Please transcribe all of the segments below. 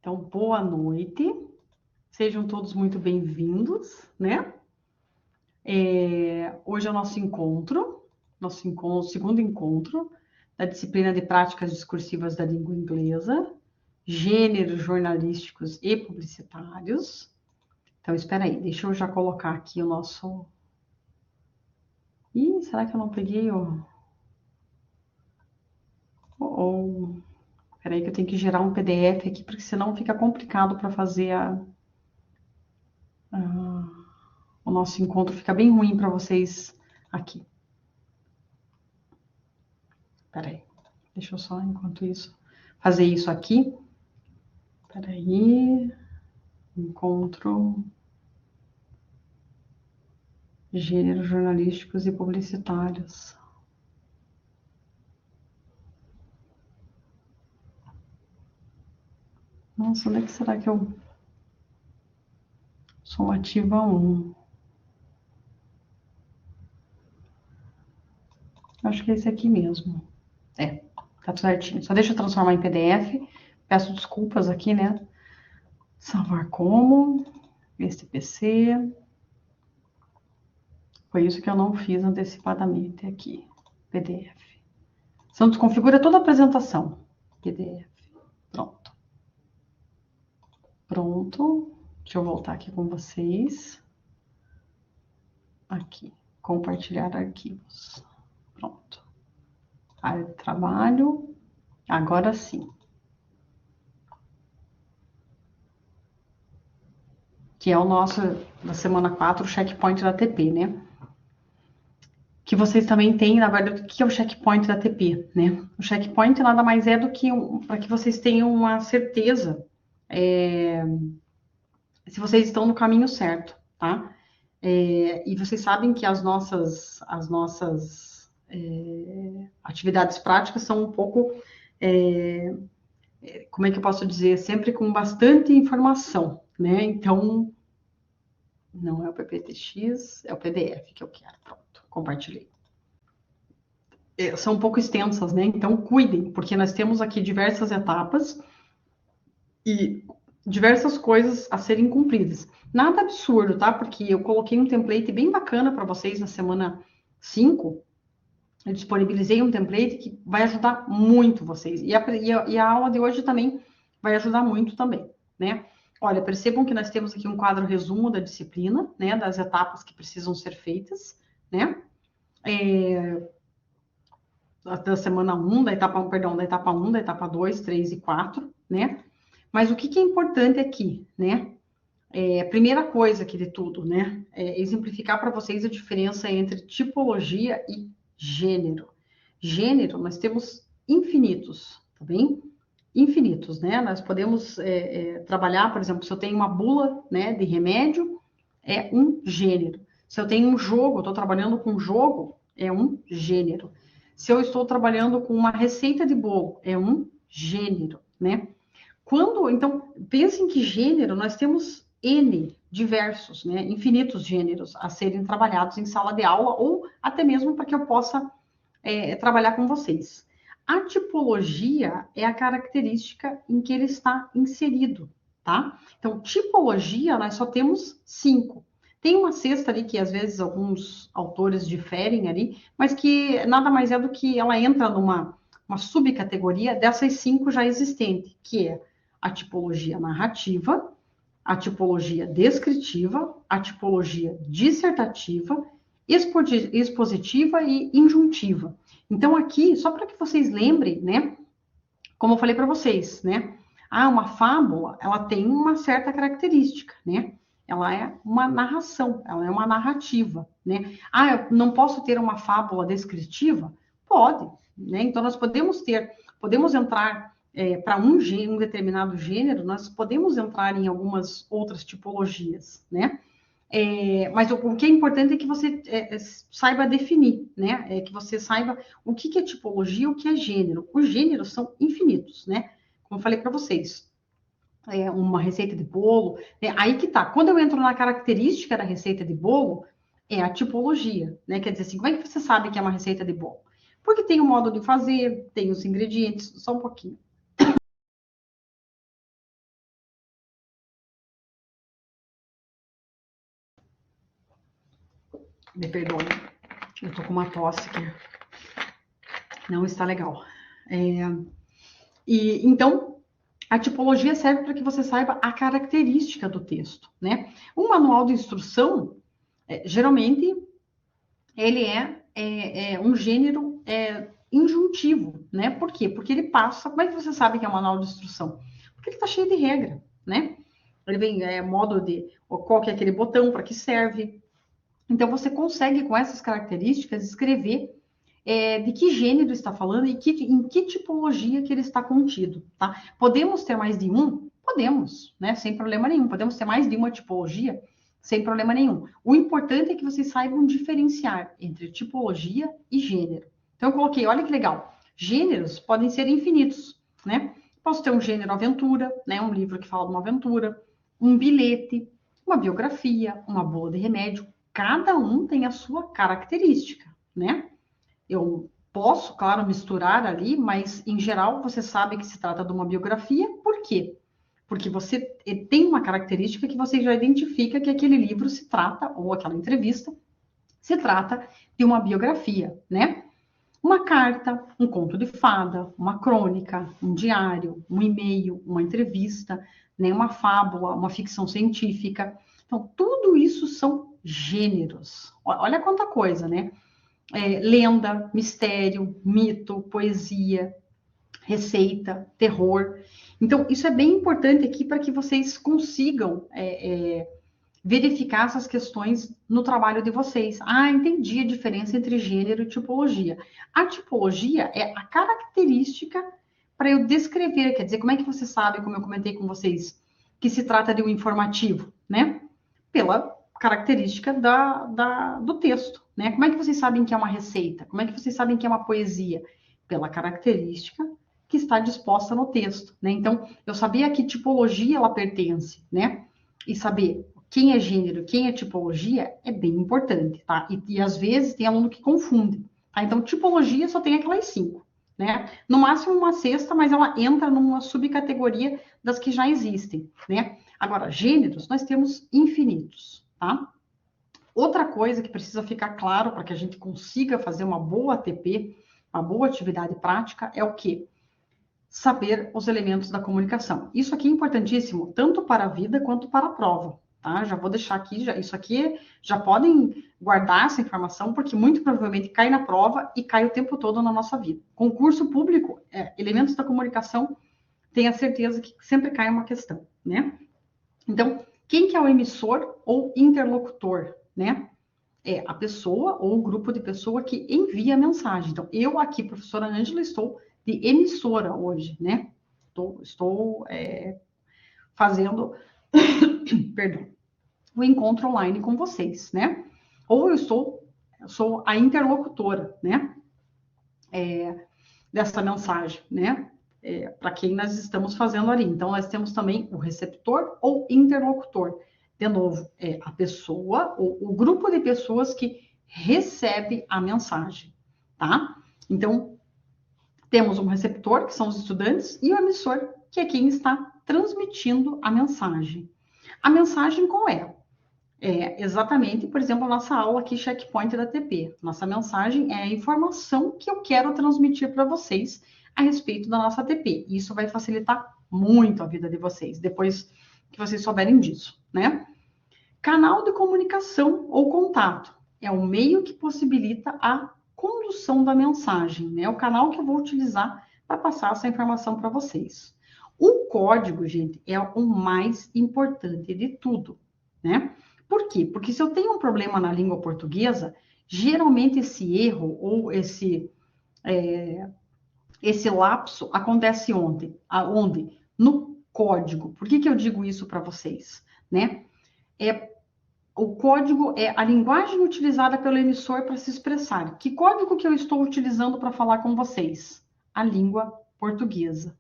Então, boa noite. Sejam todos muito bem-vindos, né? Hoje é o segundo encontro da disciplina de práticas discursivas da língua inglesa, gêneros jornalísticos e publicitários. Então, espera aí, deixa eu já colocar aqui o nosso... Ih, será que eu não peguei o... Espera aí que eu tenho que gerar um PDF aqui, porque senão fica complicado para fazer o nosso encontro, fica bem ruim para vocês aqui. Peraí, deixa eu só, enquanto isso, fazer isso aqui. Peraí, encontro gêneros jornalísticos e publicitários. Nossa, onde é que será que eu sou ativa 1? Acho que é esse aqui mesmo. Tá tudo certinho. Só deixa eu transformar em PDF. Peço desculpas aqui, né? Salvar como, este PC. Foi isso que eu não fiz antecipadamente aqui. PDF. Então, desconfigura toda a apresentação. PDF. Pronto. Pronto. Deixa eu voltar aqui com vocês. Aqui. Compartilhar arquivos. Pronto. Área de trabalho. Agora sim. Que é o nosso, da semana 4, o checkpoint da TP, né? Que vocês também têm, na verdade, o que é o checkpoint da TP, né? O checkpoint nada mais é do que para que vocês tenham uma certeza se vocês estão no caminho certo, tá? E vocês sabem que as nossas atividades práticas são um pouco, como é que eu posso dizer, sempre com bastante informação, né? Então, não é o PPTX, é o PDF que eu quero. Pronto, compartilhei. São um pouco extensas, né? Então, cuidem, porque nós temos aqui diversas etapas e diversas coisas a serem cumpridas. Nada absurdo, tá? Porque eu coloquei um template bem bacana para vocês na semana 5. Eu disponibilizei um template que vai ajudar muito vocês. E a aula de hoje também vai ajudar muito também, né? Olha, percebam que nós temos aqui um quadro resumo da disciplina, né? Das etapas que precisam ser feitas, né? Da semana 1, da etapa 1, perdão, da etapa 1, da etapa 2, 3 e 4, né? Mas o que é importante aqui, né? A primeira coisa aqui de tudo, né? É exemplificar para vocês a diferença entre tipologia e gênero. Gênero, nós temos infinitos, tá bem? Infinitos, né? Nós podemos trabalhar, por exemplo, se eu tenho uma bula, né, de remédio, é um gênero. Se eu tenho um jogo, eu estou trabalhando com jogo, é um gênero. Se eu estou trabalhando com uma receita de bolo, é um gênero, né? Então, pensem que gênero, nós temos N diversos, né, infinitos gêneros a serem trabalhados em sala de aula ou até mesmo para que eu possa trabalhar com vocês. A tipologia é a característica em que ele está inserido, tá? Então, tipologia, nós só temos 5. Tem uma sexta ali que às vezes alguns autores diferem ali, mas que nada mais é do que ela entra numa subcategoria dessas 5 já existentes, que é a tipologia narrativa, a tipologia descritiva, a tipologia dissertativa, expositiva e injuntiva. Então, aqui, só para que vocês lembrem, né? Como eu falei para vocês, né? Uma fábula, ela tem uma certa característica, né? Ela é uma narração, ela é uma narrativa, né? Eu não posso ter uma fábula descritiva? Pode, né? Então, nós podemos entrar para um determinado gênero, nós podemos entrar em algumas outras tipologias, né? Mas o que é importante é que você saiba definir, né? Que você saiba o que é tipologia, o que é gênero. Os gêneros são infinitos, né? Como eu falei para vocês. Uma receita de bolo, né? Aí que tá. Quando eu entro na característica da receita de bolo, é a tipologia, né? Quer dizer assim, como é que você sabe que é uma receita de bolo? Porque tem o modo de fazer, tem os ingredientes, só um pouquinho. Me perdoe, eu tô com uma tosse que não está legal. Então, a tipologia serve para que você saiba a característica do texto, né? Um manual de instrução, geralmente, ele é um gênero injuntivo, né? Por quê? Porque ele passa... Como é que você sabe que é um manual de instrução? Porque ele está cheio de regra, né? Ele vem modo de... Qual que é aquele botão, para que serve. Então, você consegue, com essas características, escrever de que gênero está falando e em que tipologia que ele está contido, tá? Podemos ter mais de um? Podemos, né? Sem problema nenhum. Podemos ter mais de uma tipologia? Sem problema nenhum. O importante é que vocês saibam diferenciar entre tipologia e gênero. Então, eu coloquei, olha que legal, gêneros podem ser infinitos, né? Posso ter um gênero aventura, né? Um livro que fala de uma aventura, um bilhete, uma biografia, uma bula de remédio. Cada um tem a sua característica, né? Eu posso, claro, misturar ali, mas em geral você sabe que se trata de uma biografia. Por quê? Porque você tem uma característica que você já identifica que aquele livro se trata, ou aquela entrevista, se trata de uma biografia, né? Uma carta, um conto de fada, uma crônica, um diário, um e-mail, uma entrevista, né? Uma fábula, uma ficção científica. Então, tudo isso são gêneros. Olha quanta coisa, né? Lenda, mistério, mito, poesia, receita, terror. Então, isso é bem importante aqui para que vocês consigam verificar essas questões no trabalho de vocês. Ah, entendi a diferença entre gênero e tipologia. A tipologia é a característica para eu descrever, quer dizer, como é que você sabe, como eu comentei com vocês, que se trata de um informativo, né? Pela característica do texto, né? Como é que vocês sabem que é uma receita? Como é que vocês sabem que é uma poesia? Pela característica que está disposta no texto, né? Então, eu saber a que tipologia ela pertence, né? E saber quem é gênero, quem é tipologia é bem importante, tá? E às vezes tem aluno que confunde, tá? Então, tipologia só tem aquelas 5, né? No máximo uma sexta, mas ela entra numa subcategoria das que já existem, né? Agora, gêneros, nós temos infinitos, tá? Outra coisa que precisa ficar claro para que a gente consiga fazer uma boa ATP, uma boa atividade prática, é o quê? Saber os elementos da comunicação. Isso aqui é importantíssimo, tanto para a vida quanto para a prova, tá? Já vou deixar aqui, isso aqui, já podem guardar essa informação, porque muito provavelmente cai na prova e cai o tempo todo na nossa vida. Concurso público, elementos da comunicação, tenha certeza que sempre cai uma questão, né? Então, quem que é o emissor ou interlocutor, né? É a pessoa ou o grupo de pessoa que envia a mensagem. Então, eu aqui, professora Ângela, estou de emissora hoje, né? Estou fazendo, perdão, o encontro online com vocês, né? Ou eu sou a interlocutora, né? Dessa mensagem, né? Para quem nós estamos fazendo ali. Então, nós temos também o receptor ou interlocutor. De novo, é a pessoa ou o grupo de pessoas que recebe a mensagem, tá? Então, temos um receptor, que são os estudantes, e o emissor, que é quem está transmitindo a mensagem. A mensagem qual é? Exatamente, por exemplo, a nossa aula aqui, Checkpoint da TP. Nossa mensagem é a informação que eu quero transmitir para vocês a respeito da nossa TP. Isso vai facilitar muito a vida de vocês, depois que vocês souberem disso, né? Canal de comunicação ou contato é o meio que possibilita a condução da mensagem, né? O canal que eu vou utilizar para passar essa informação para vocês. O código, gente, é o mais importante de tudo, né? Por quê? Porque se eu tenho um problema na língua portuguesa, geralmente esse erro ou esse lapso acontece onde? No código. Por que eu digo isso para vocês, né? O código é a linguagem utilizada pelo emissor para se expressar. Que código que eu estou utilizando para falar com vocês? A língua portuguesa,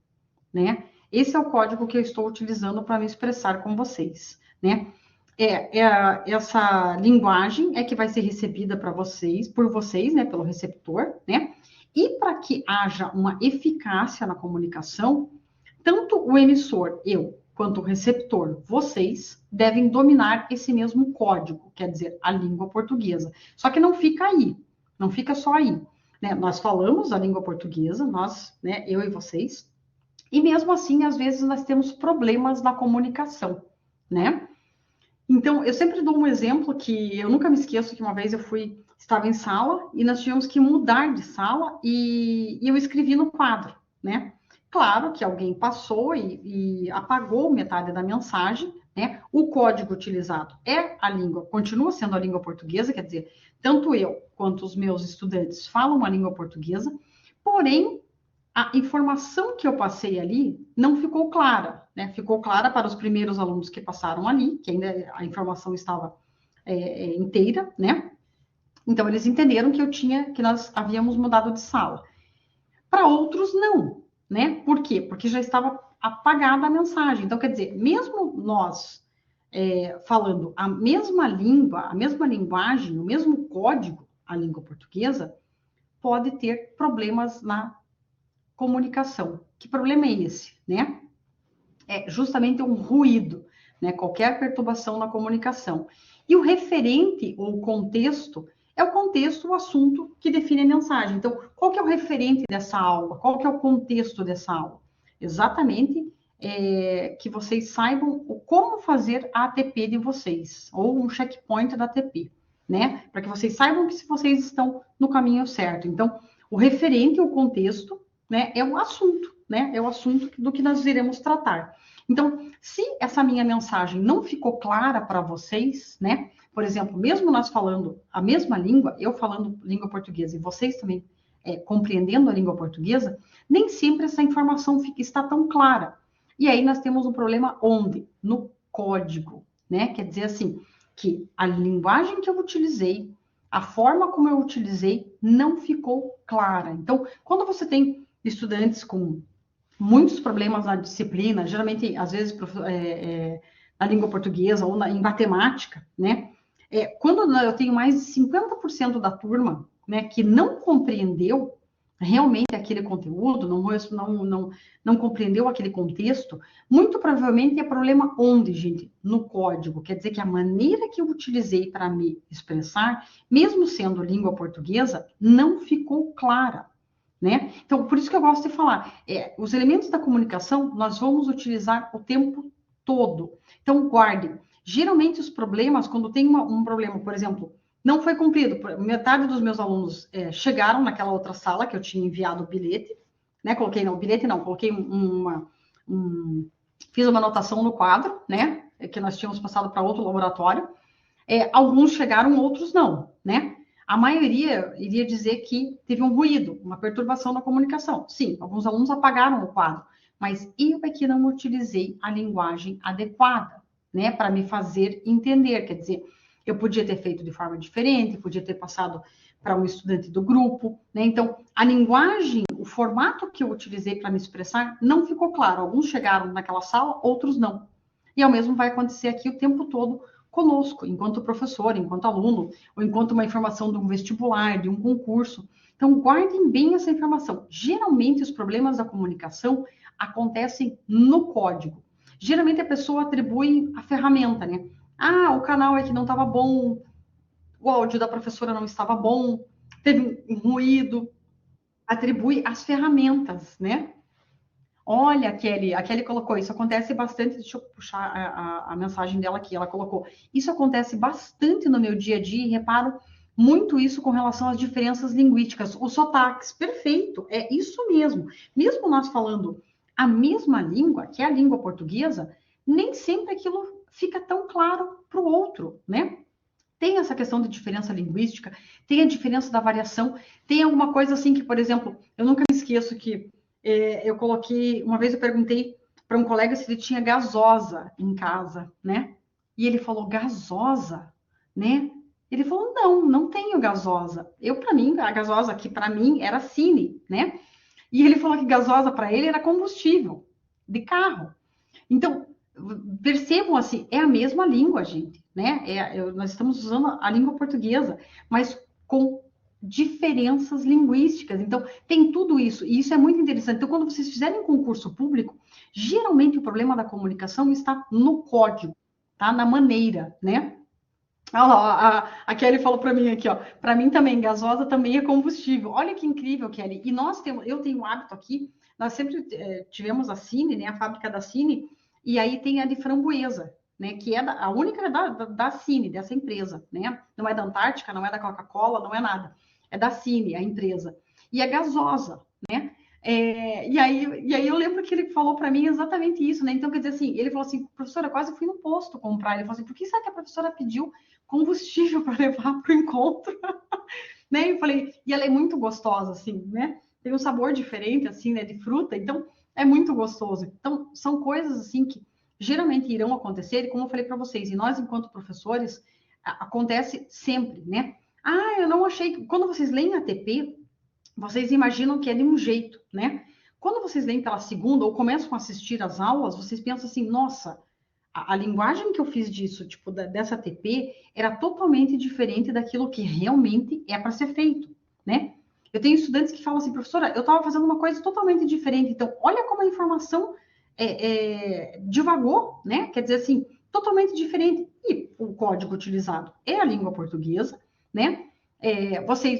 né? Esse é o código que eu estou utilizando para me expressar com vocês, né? Essa linguagem é que vai ser recebida por vocês, né, pelo receptor, né? E para que haja uma eficácia na comunicação, tanto o emissor, eu, quanto receptor, vocês devem dominar esse mesmo código, quer dizer, a língua portuguesa. Só que não fica aí, não fica só aí. Né? Nós falamos a língua portuguesa, nós, né, eu e vocês, e mesmo assim, às vezes, nós temos problemas na comunicação, né? Então, eu sempre dou um exemplo que eu nunca me esqueço, que uma vez estava em sala e nós tínhamos que mudar de sala e eu escrevi no quadro, né? Claro que alguém passou e apagou metade da mensagem, né? O código utilizado é a língua, continua sendo a língua portuguesa, quer dizer, tanto eu quanto os meus estudantes falam a língua portuguesa, porém, a informação que eu passei ali não ficou clara, né? Ficou clara para os primeiros alunos que passaram ali, que ainda a informação estava inteira, né? Então eles entenderam que nós havíamos mudado de sala. Para outros não, né? Por quê? Porque já estava apagada a mensagem. Então quer dizer, mesmo nós falando a mesma língua, a mesma linguagem, o mesmo código, a língua portuguesa, pode ter problemas na comunicação. Que problema é esse, né? É justamente um ruído, né? Qualquer perturbação na comunicação. E o referente ou contexto é o contexto, o assunto que define a mensagem. Então, qual que é o referente dessa aula? Qual que é o contexto dessa aula? Exatamente que vocês saibam como fazer a ATP de vocês, ou um checkpoint da ATP, né? Para que vocês saibam que se vocês estão no caminho certo. Então, o referente, o contexto, né, é o assunto, né? É o assunto do que nós iremos tratar. Então, se essa minha mensagem não ficou clara para vocês, né? Por exemplo, mesmo nós falando a mesma língua, eu falando língua portuguesa e vocês também compreendendo a língua portuguesa, nem sempre essa informação está tão clara. E aí nós temos um problema onde? No código, né? Quer dizer assim, que a linguagem que eu utilizei, a forma como eu utilizei, não ficou clara. Então, quando você tem estudantes com muitos problemas na disciplina, geralmente, às vezes, na língua portuguesa ou em matemática, né? Quando eu tenho mais de 50% da turma, né, que não compreendeu realmente aquele conteúdo, não compreendeu aquele contexto, muito provavelmente é problema onde, gente? No código. Quer dizer que a maneira que eu utilizei para me expressar, mesmo sendo língua portuguesa, não ficou clara. Né? Então, por isso que eu gosto de falar, os elementos da comunicação nós vamos utilizar o tempo todo. Então, guarde. Geralmente, os problemas, quando tem um problema, por exemplo, não foi cumprido, metade dos meus alunos chegaram naquela outra sala que eu tinha enviado o bilhete, né? Coloquei, não, o bilhete não, coloquei fiz uma anotação no quadro, né? Que nós tínhamos passado para outro laboratório. Alguns chegaram, outros não, né? A maioria iria dizer que teve um ruído, uma perturbação na comunicação. Sim, alguns alunos apagaram o quadro, mas eu é que não utilizei a linguagem adequada, né, para me fazer entender. Quer dizer, eu podia ter feito de forma diferente, podia ter passado para um estudante do grupo, né? Então, a linguagem, o formato que eu utilizei para me expressar não ficou claro. Alguns chegaram naquela sala, outros não. E ao mesmo vai acontecer aqui o tempo todo conosco, enquanto professor, enquanto aluno, ou enquanto uma informação de um vestibular, de um concurso. Então, guardem bem essa informação. Geralmente, os problemas da comunicação acontecem no código. Geralmente, a pessoa atribui a ferramenta, né? Ah, o canal é que não estava bom, o áudio da professora não estava bom, teve um ruído. Atribui as ferramentas, né? Olha, a Kelly colocou, isso acontece bastante, deixa eu puxar a mensagem dela aqui, ela colocou, isso acontece bastante no meu dia a dia e reparo muito isso com relação às diferenças linguísticas, os sotaques, perfeito, é isso mesmo. Mesmo nós falando a mesma língua, que é a língua portuguesa, nem sempre aquilo fica tão claro para o outro, né? Tem essa questão de diferença linguística, tem a diferença da variação, tem alguma coisa assim que, por exemplo, eu nunca me esqueço que eu coloquei, uma vez eu perguntei para um colega se ele tinha gasosa em casa, né? E ele falou, gasosa, né? Ele falou, não tenho gasosa. Para mim, a gasosa aqui para mim era Cine, né? E ele falou que gasosa para ele era combustível de carro. Então, percebam assim, é a mesma língua, gente, né? Nós estamos usando a língua portuguesa, mas com diferenças linguísticas. Então, tem tudo isso, e isso é muito interessante. Então, quando vocês fizerem um concurso público, geralmente o problema da comunicação está no código, tá? Na maneira, né? Olha lá, a Kelly falou para mim aqui, ó. Para mim também, gasosa também é combustível. Olha que incrível, Kelly. E eu tenho um hábito aqui, nós sempre tivemos a Cine, né? A fábrica da Cine, e aí tem a de framboesa, né? Que é a única da Cine, dessa empresa, né? Não é da Antártica, não é da Coca-Cola, não é nada. É da Cine, a empresa. E é gasosa, né? E aí eu lembro que ele falou para mim exatamente isso, né? Então, quer dizer assim, ele falou assim, professora, eu quase fui no posto comprar. Ele falou assim, por que será que a professora pediu combustível para levar para o encontro? Né? Eu falei, e ela é muito gostosa, assim, né? Tem um sabor diferente, assim, né? De fruta, então é muito gostoso. Então, são coisas, assim, que geralmente irão acontecer, e como eu falei para vocês, e nós, enquanto professores, acontece sempre, né? Ah, eu não achei que... Quando vocês leem a TP, vocês imaginam que é de um jeito, né? Quando vocês leem pela segunda ou começam a assistir às aulas, vocês pensam assim, nossa, a linguagem que eu fiz disso, tipo, dessa TP, era totalmente diferente daquilo que realmente é para ser feito, né? Eu tenho estudantes que falam assim, professora, eu estava fazendo uma coisa totalmente diferente, então olha como a informação divagou, né? Quer dizer assim, totalmente diferente. E o código utilizado é a língua portuguesa, né?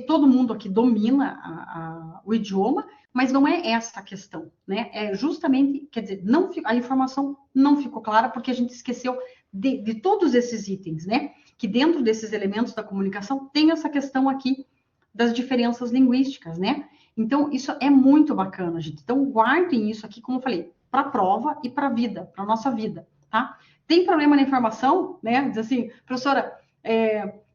Todo mundo aqui domina o idioma, mas não é essa a questão, né? É justamente, quer dizer, a informação não ficou clara porque a gente esqueceu de todos esses itens, né? Que dentro desses elementos da comunicação tem essa questão aqui das diferenças linguísticas, né? Então, isso é muito bacana, gente. Então, guardem isso aqui, como eu falei, para a prova e para a vida, para a nossa vida, tá? Tem problema na informação, né? Diz assim, professora,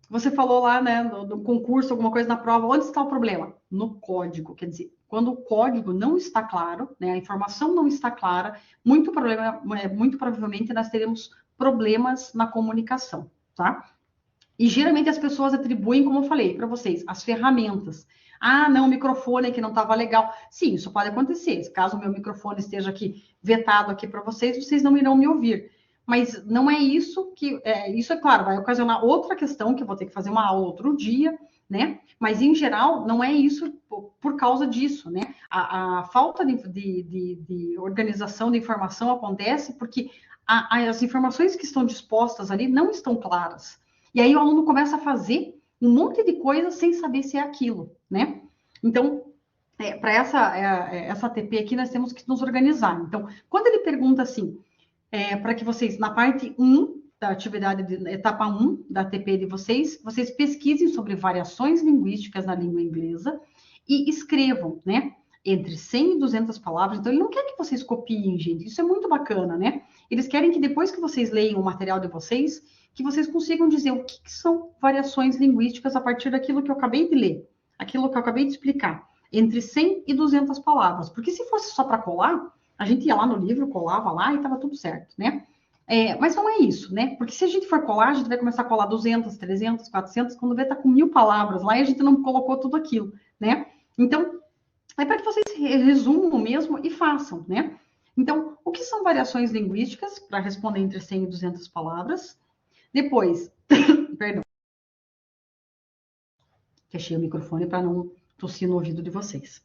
você falou lá, né, no concurso, alguma coisa na prova, onde está o problema? No código, quer dizer, quando o código não está claro, né, a informação não está clara, muito provavelmente nós teremos problemas na comunicação, tá? E geralmente as pessoas atribuem, como eu falei para vocês, as ferramentas. Ah, não, o microfone que não estava legal. Sim, isso pode acontecer. Caso o meu microfone esteja aqui vetado aqui para vocês, vocês não irão me ouvir. Mas não é isso que. Isso, é claro, vai ocasionar outra questão que eu vou ter que fazer uma aula outro dia, né? Mas, em geral, não é isso por causa disso, né? A falta de organização de informação acontece porque as informações que estão dispostas ali não estão claras. E aí o aluno começa a fazer um monte de coisa sem saber se é aquilo, né? Então, para essa TP aqui, nós temos que nos organizar. Então, quando ele pergunta assim, para que vocês, na parte 1 da atividade, etapa 1 da TP de vocês, vocês pesquisem sobre variações linguísticas na língua inglesa e escrevam, né? Entre 100 e 200 palavras. Então, ele não quer que vocês copiem, gente. Isso é muito bacana, né? Eles querem que depois que vocês leiam o material de vocês, que vocês consigam dizer o que são variações linguísticas a partir daquilo que eu acabei de ler, aquilo que eu acabei de explicar, entre 100 e 200 palavras. Porque se fosse só para colar, a gente ia lá no livro, colava lá e estava tudo certo, né? Mas não é isso, né? Porque se a gente for colar, a gente vai começar a colar 200, 300, 400, quando vê, tá com 1000 palavras lá e a gente não colocou tudo aquilo, né? Então, é para que vocês resumam mesmo e façam, né? Então, o que são variações linguísticas? Para responder entre 100 e 200 palavras. Depois, perdão, fechei o microfone para não tossir no ouvido de vocês.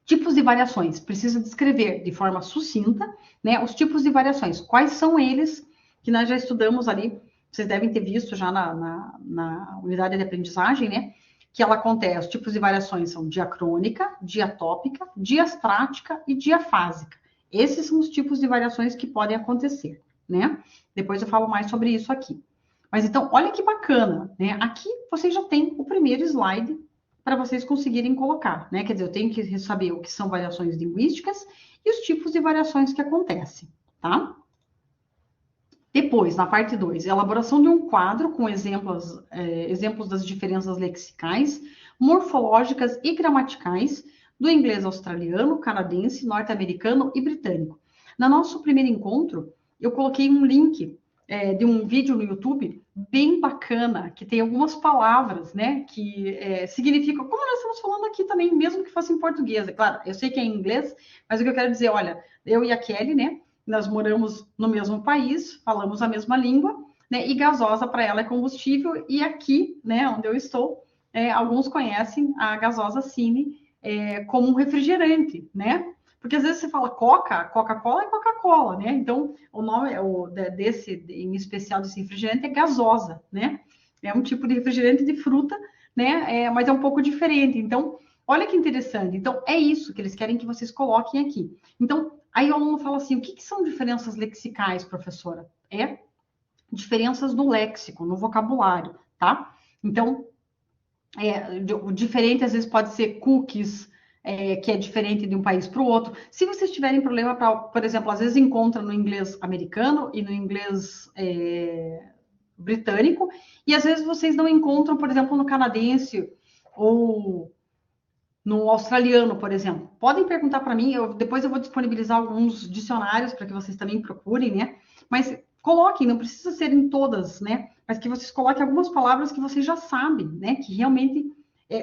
Tipos de variações. Precisa descrever de forma sucinta, né, os tipos de variações. Quais são eles que nós já estudamos ali? Vocês devem ter visto já na unidade de aprendizagem, né? Que ela acontece. Os tipos de variações são diacrônica, diatópica, diastrática e diafásica. Esses são os tipos de variações que podem acontecer, né? Depois eu falo mais sobre isso aqui. Mas então, olha que bacana, né? Aqui vocês já têm o primeiro slide para vocês conseguirem colocar, né? Quer dizer, eu tenho que saber o que são variações linguísticas e os tipos de variações que acontecem, tá? Depois, na parte 2, elaboração de um quadro com exemplos das diferenças lexicais, morfológicas e gramaticais do inglês australiano, canadense, norte-americano e britânico. No nosso primeiro encontro, eu coloquei um link de um vídeo no YouTube bem bacana, que tem algumas palavras, né, que significam, como nós estamos falando aqui também, mesmo que fosse em português, é claro, eu sei que é em inglês, mas o que eu quero dizer, olha, eu e a Kelly, né, nós moramos no mesmo país, falamos a mesma língua, né, e gasosa para ela é combustível, e aqui, né, onde eu estou, alguns conhecem a gasosa Cine como um refrigerante, né? Porque às vezes você fala Coca-Cola é Coca-Cola, né? Então, o nome desse, em especial desse refrigerante, é gasosa, né? É um tipo de refrigerante de fruta, né? Mas é um pouco diferente. Então, olha que interessante. Então, é isso que eles querem que vocês coloquem aqui. Então, aí o aluno fala assim: o que são diferenças lexicais, professora? Diferenças no léxico, no vocabulário, tá? Então, o diferente às vezes pode ser cookies, que é diferente de um país para o outro. Se vocês tiverem problema, por exemplo, às vezes encontra no inglês americano e no inglês britânico, e às vezes vocês não encontram, por exemplo, no canadense ou no australiano, por exemplo. Podem perguntar para mim, depois eu vou disponibilizar alguns dicionários para que vocês também procurem, né? Mas coloquem, não precisa ser em todas, né? Mas que vocês coloquem algumas palavras que vocês já sabem, né? Que realmente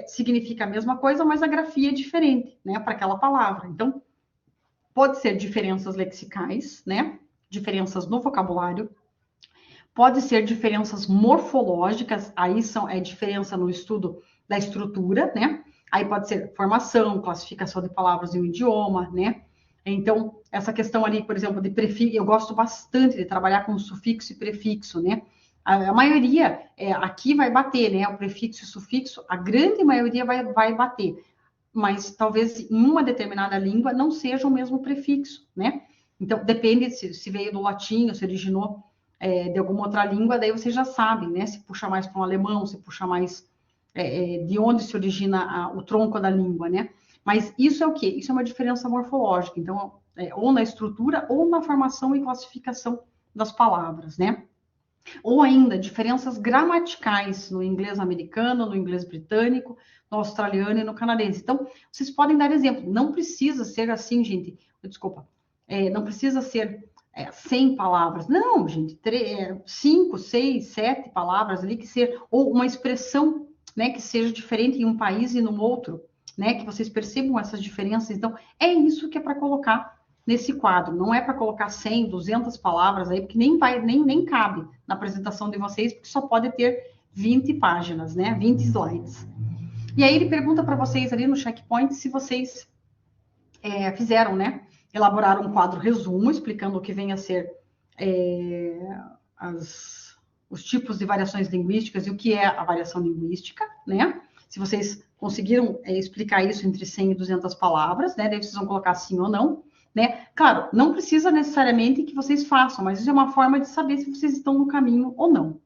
significa a mesma coisa, mas a grafia é diferente, né? Para aquela palavra. Então, pode ser diferenças lexicais, né? Diferenças no vocabulário. Pode ser diferenças morfológicas, aí é diferença no estudo da estrutura, né? Aí pode ser formação, classificação de palavras em um idioma, né? Então, essa questão ali, por exemplo, de prefixo, eu gosto bastante de trabalhar com sufixo e prefixo, né? A maioria aqui vai bater, né? O prefixo e o sufixo, a grande maioria vai bater, mas talvez em uma determinada língua não seja o mesmo prefixo, né? Então, depende se veio do latim ou se originou de alguma outra língua, daí vocês já sabem, né? Se puxa mais para um alemão, se puxa mais de onde se origina o tronco da língua, né? Mas isso é o quê? Isso é uma diferença morfológica. Então, ou na estrutura ou na formação e classificação das palavras, né? Ou ainda, diferenças gramaticais no inglês americano, no inglês britânico, no australiano e no canadense. Então, vocês podem dar exemplo. Não precisa ser assim, gente. Desculpa. Não precisa ser 100 palavras. Não, gente. 5, 6, 7 palavras ali que ser... Ou uma expressão, né, que seja diferente em um país e no outro, né? Que vocês percebam essas diferenças. Então, é isso que é para colocar nesse quadro. Não é para colocar 100, 200 palavras aí, porque nem cabe na apresentação de vocês, porque só pode ter 20 páginas, né? 20 slides. E aí ele pergunta para vocês ali no checkpoint se vocês fizeram, né? Elaboraram um quadro resumo, explicando o que vem a ser os tipos de variações linguísticas e o que é a variação linguística, né? Se vocês conseguiram explicar isso entre 100 e 200 palavras, né? Daí vocês vão colocar sim ou não, né? Claro, não precisa necessariamente que vocês façam, mas isso é uma forma de saber se vocês estão no caminho ou não.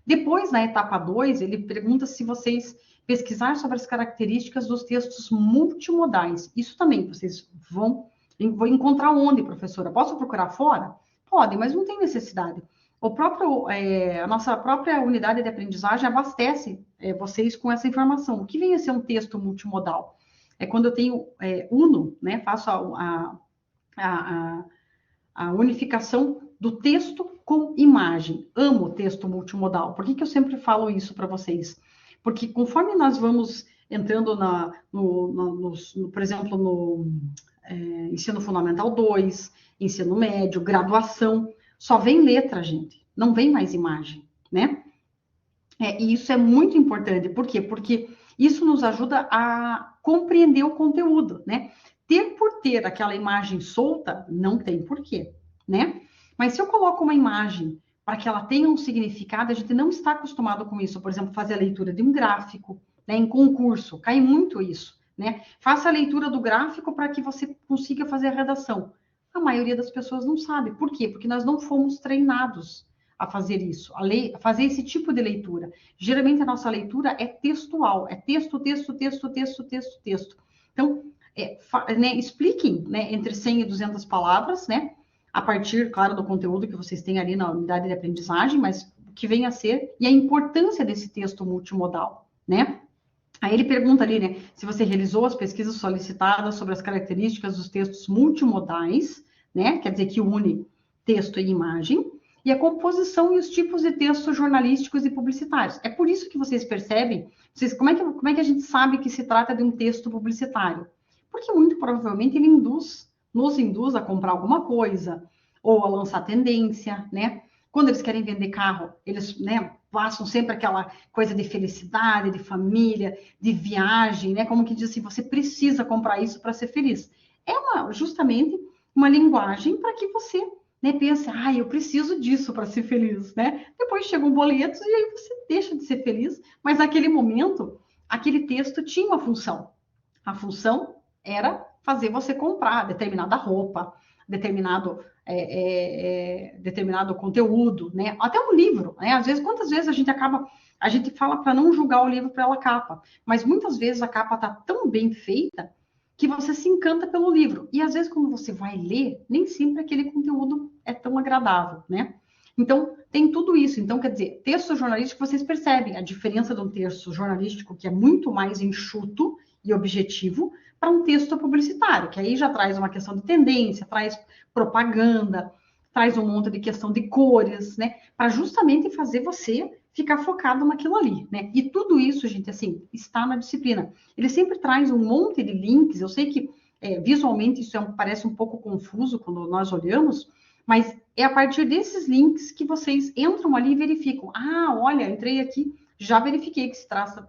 Depois, na etapa 2, ele pergunta se vocês pesquisar sobre as características dos textos multimodais. Isso também vocês vão encontrar onde, professora? Posso procurar fora? Pode, mas não tem necessidade. A nossa própria unidade de aprendizagem abastece vocês com essa informação. O que vem a ser um texto multimodal? É quando eu tenho uno, né? Faço a unificação do texto com imagem. Amo texto multimodal. Por que eu sempre falo isso para vocês? Porque conforme nós vamos entrando, por exemplo, no ensino fundamental 2, ensino médio, graduação, só vem letra, gente. Não vem mais imagem, né? E isso é muito importante. Por quê? Porque isso nos ajuda a compreender o conteúdo, né? Ter por ter aquela imagem solta, não tem porquê, né? Mas se eu coloco uma imagem para que ela tenha um significado, a gente não está acostumado com isso. Por exemplo, fazer a leitura de um gráfico, né? Em concurso, cai muito isso, né? Faça a leitura do gráfico para que você consiga fazer a redação. A maioria das pessoas não sabe. Por quê? Porque nós não fomos treinados a fazer isso, a fazer esse tipo de leitura. Geralmente a nossa leitura é textual, é texto, texto, texto, texto, texto, texto. Então, expliquem, né, entre 100 e 200 palavras, né, a partir, claro, do conteúdo que vocês têm ali na unidade de aprendizagem, mas o que vem a ser, e a importância desse texto multimodal, né? Aí ele pergunta ali, né, se você realizou as pesquisas solicitadas sobre as características dos textos multimodais, né, quer dizer que une texto e imagem, e a composição e os tipos de textos jornalísticos e publicitários. É por isso que vocês percebem, como é que a gente sabe que se trata de um texto publicitário? Porque muito provavelmente ele nos induz a comprar alguma coisa, ou a lançar tendência, né? Quando eles querem vender carro, eles, né, passam sempre aquela coisa de felicidade, de família, de viagem, né? Como que diz assim, você precisa comprar isso para ser feliz. Justamente uma linguagem para que você, né, pense, eu preciso disso para ser feliz, né? Depois chegam boletos e aí você deixa de ser feliz, mas naquele momento, aquele texto tinha uma função. A função era fazer você comprar determinada roupa, determinado conteúdo, né? Até um livro, né? Às vezes, quantas vezes a gente fala para não julgar o livro pela capa, mas muitas vezes a capa está tão bem feita que você se encanta pelo livro. E às vezes, quando você vai ler, nem sempre aquele conteúdo é tão agradável, né? Então, tem tudo isso. Então, quer dizer, texto jornalístico, vocês percebem a diferença de um texto jornalístico que é muito mais enxuto e objetivo para um texto publicitário, que aí já traz uma questão de tendência, traz propaganda, traz um monte de questão de cores, né? Para justamente fazer você ficar focado naquilo ali, né? E tudo isso, gente, assim, está na disciplina. Ele sempre traz um monte de links. Eu sei que visualmente isso parece um pouco confuso quando nós olhamos, mas é a partir desses links que vocês entram ali e verificam. Olha, entrei aqui, já verifiquei que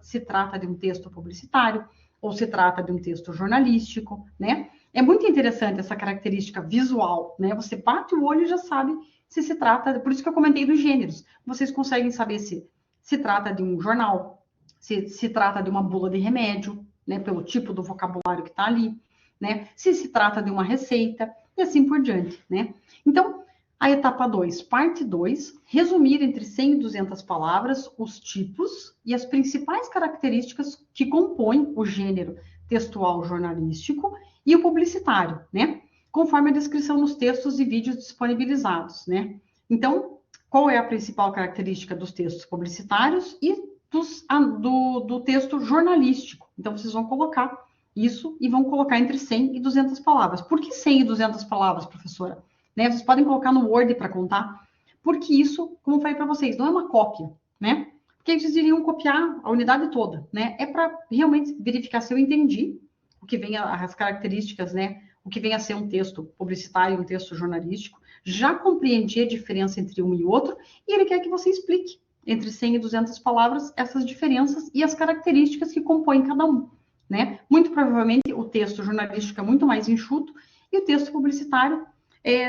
se trata de um texto publicitário, ou se trata de um texto jornalístico, né? É muito interessante essa característica visual, né? Você bate o olho e já sabe se trata, por isso que eu comentei dos gêneros. Vocês conseguem saber se trata de um jornal, se trata de uma bula de remédio, né? Pelo tipo do vocabulário que está ali, né? Se trata de uma receita, e assim por diante, né? Então, a etapa 2, parte 2, resumir entre 100 e 200 palavras os tipos e as principais características que compõem o gênero textual jornalístico e o publicitário, né? Conforme a descrição nos textos e vídeos disponibilizados, né? Então, qual é a principal característica dos textos publicitários e do texto jornalístico? Então, vocês vão colocar isso e vão colocar entre 100 e 200 palavras. Por que 100 e 200 palavras, professora? Né? Vocês podem colocar no Word para contar, porque isso, como eu falei para vocês, não é uma cópia, né? Porque vocês iriam copiar a unidade toda, né? É para realmente verificar se eu entendi o que vem as características, né? O que vem a ser um texto publicitário, um texto jornalístico, já compreendi a diferença entre um e outro, e ele quer que você explique entre 100 e 200 palavras essas diferenças e as características que compõem cada um, né? Muito provavelmente o texto jornalístico é muito mais enxuto e o texto publicitário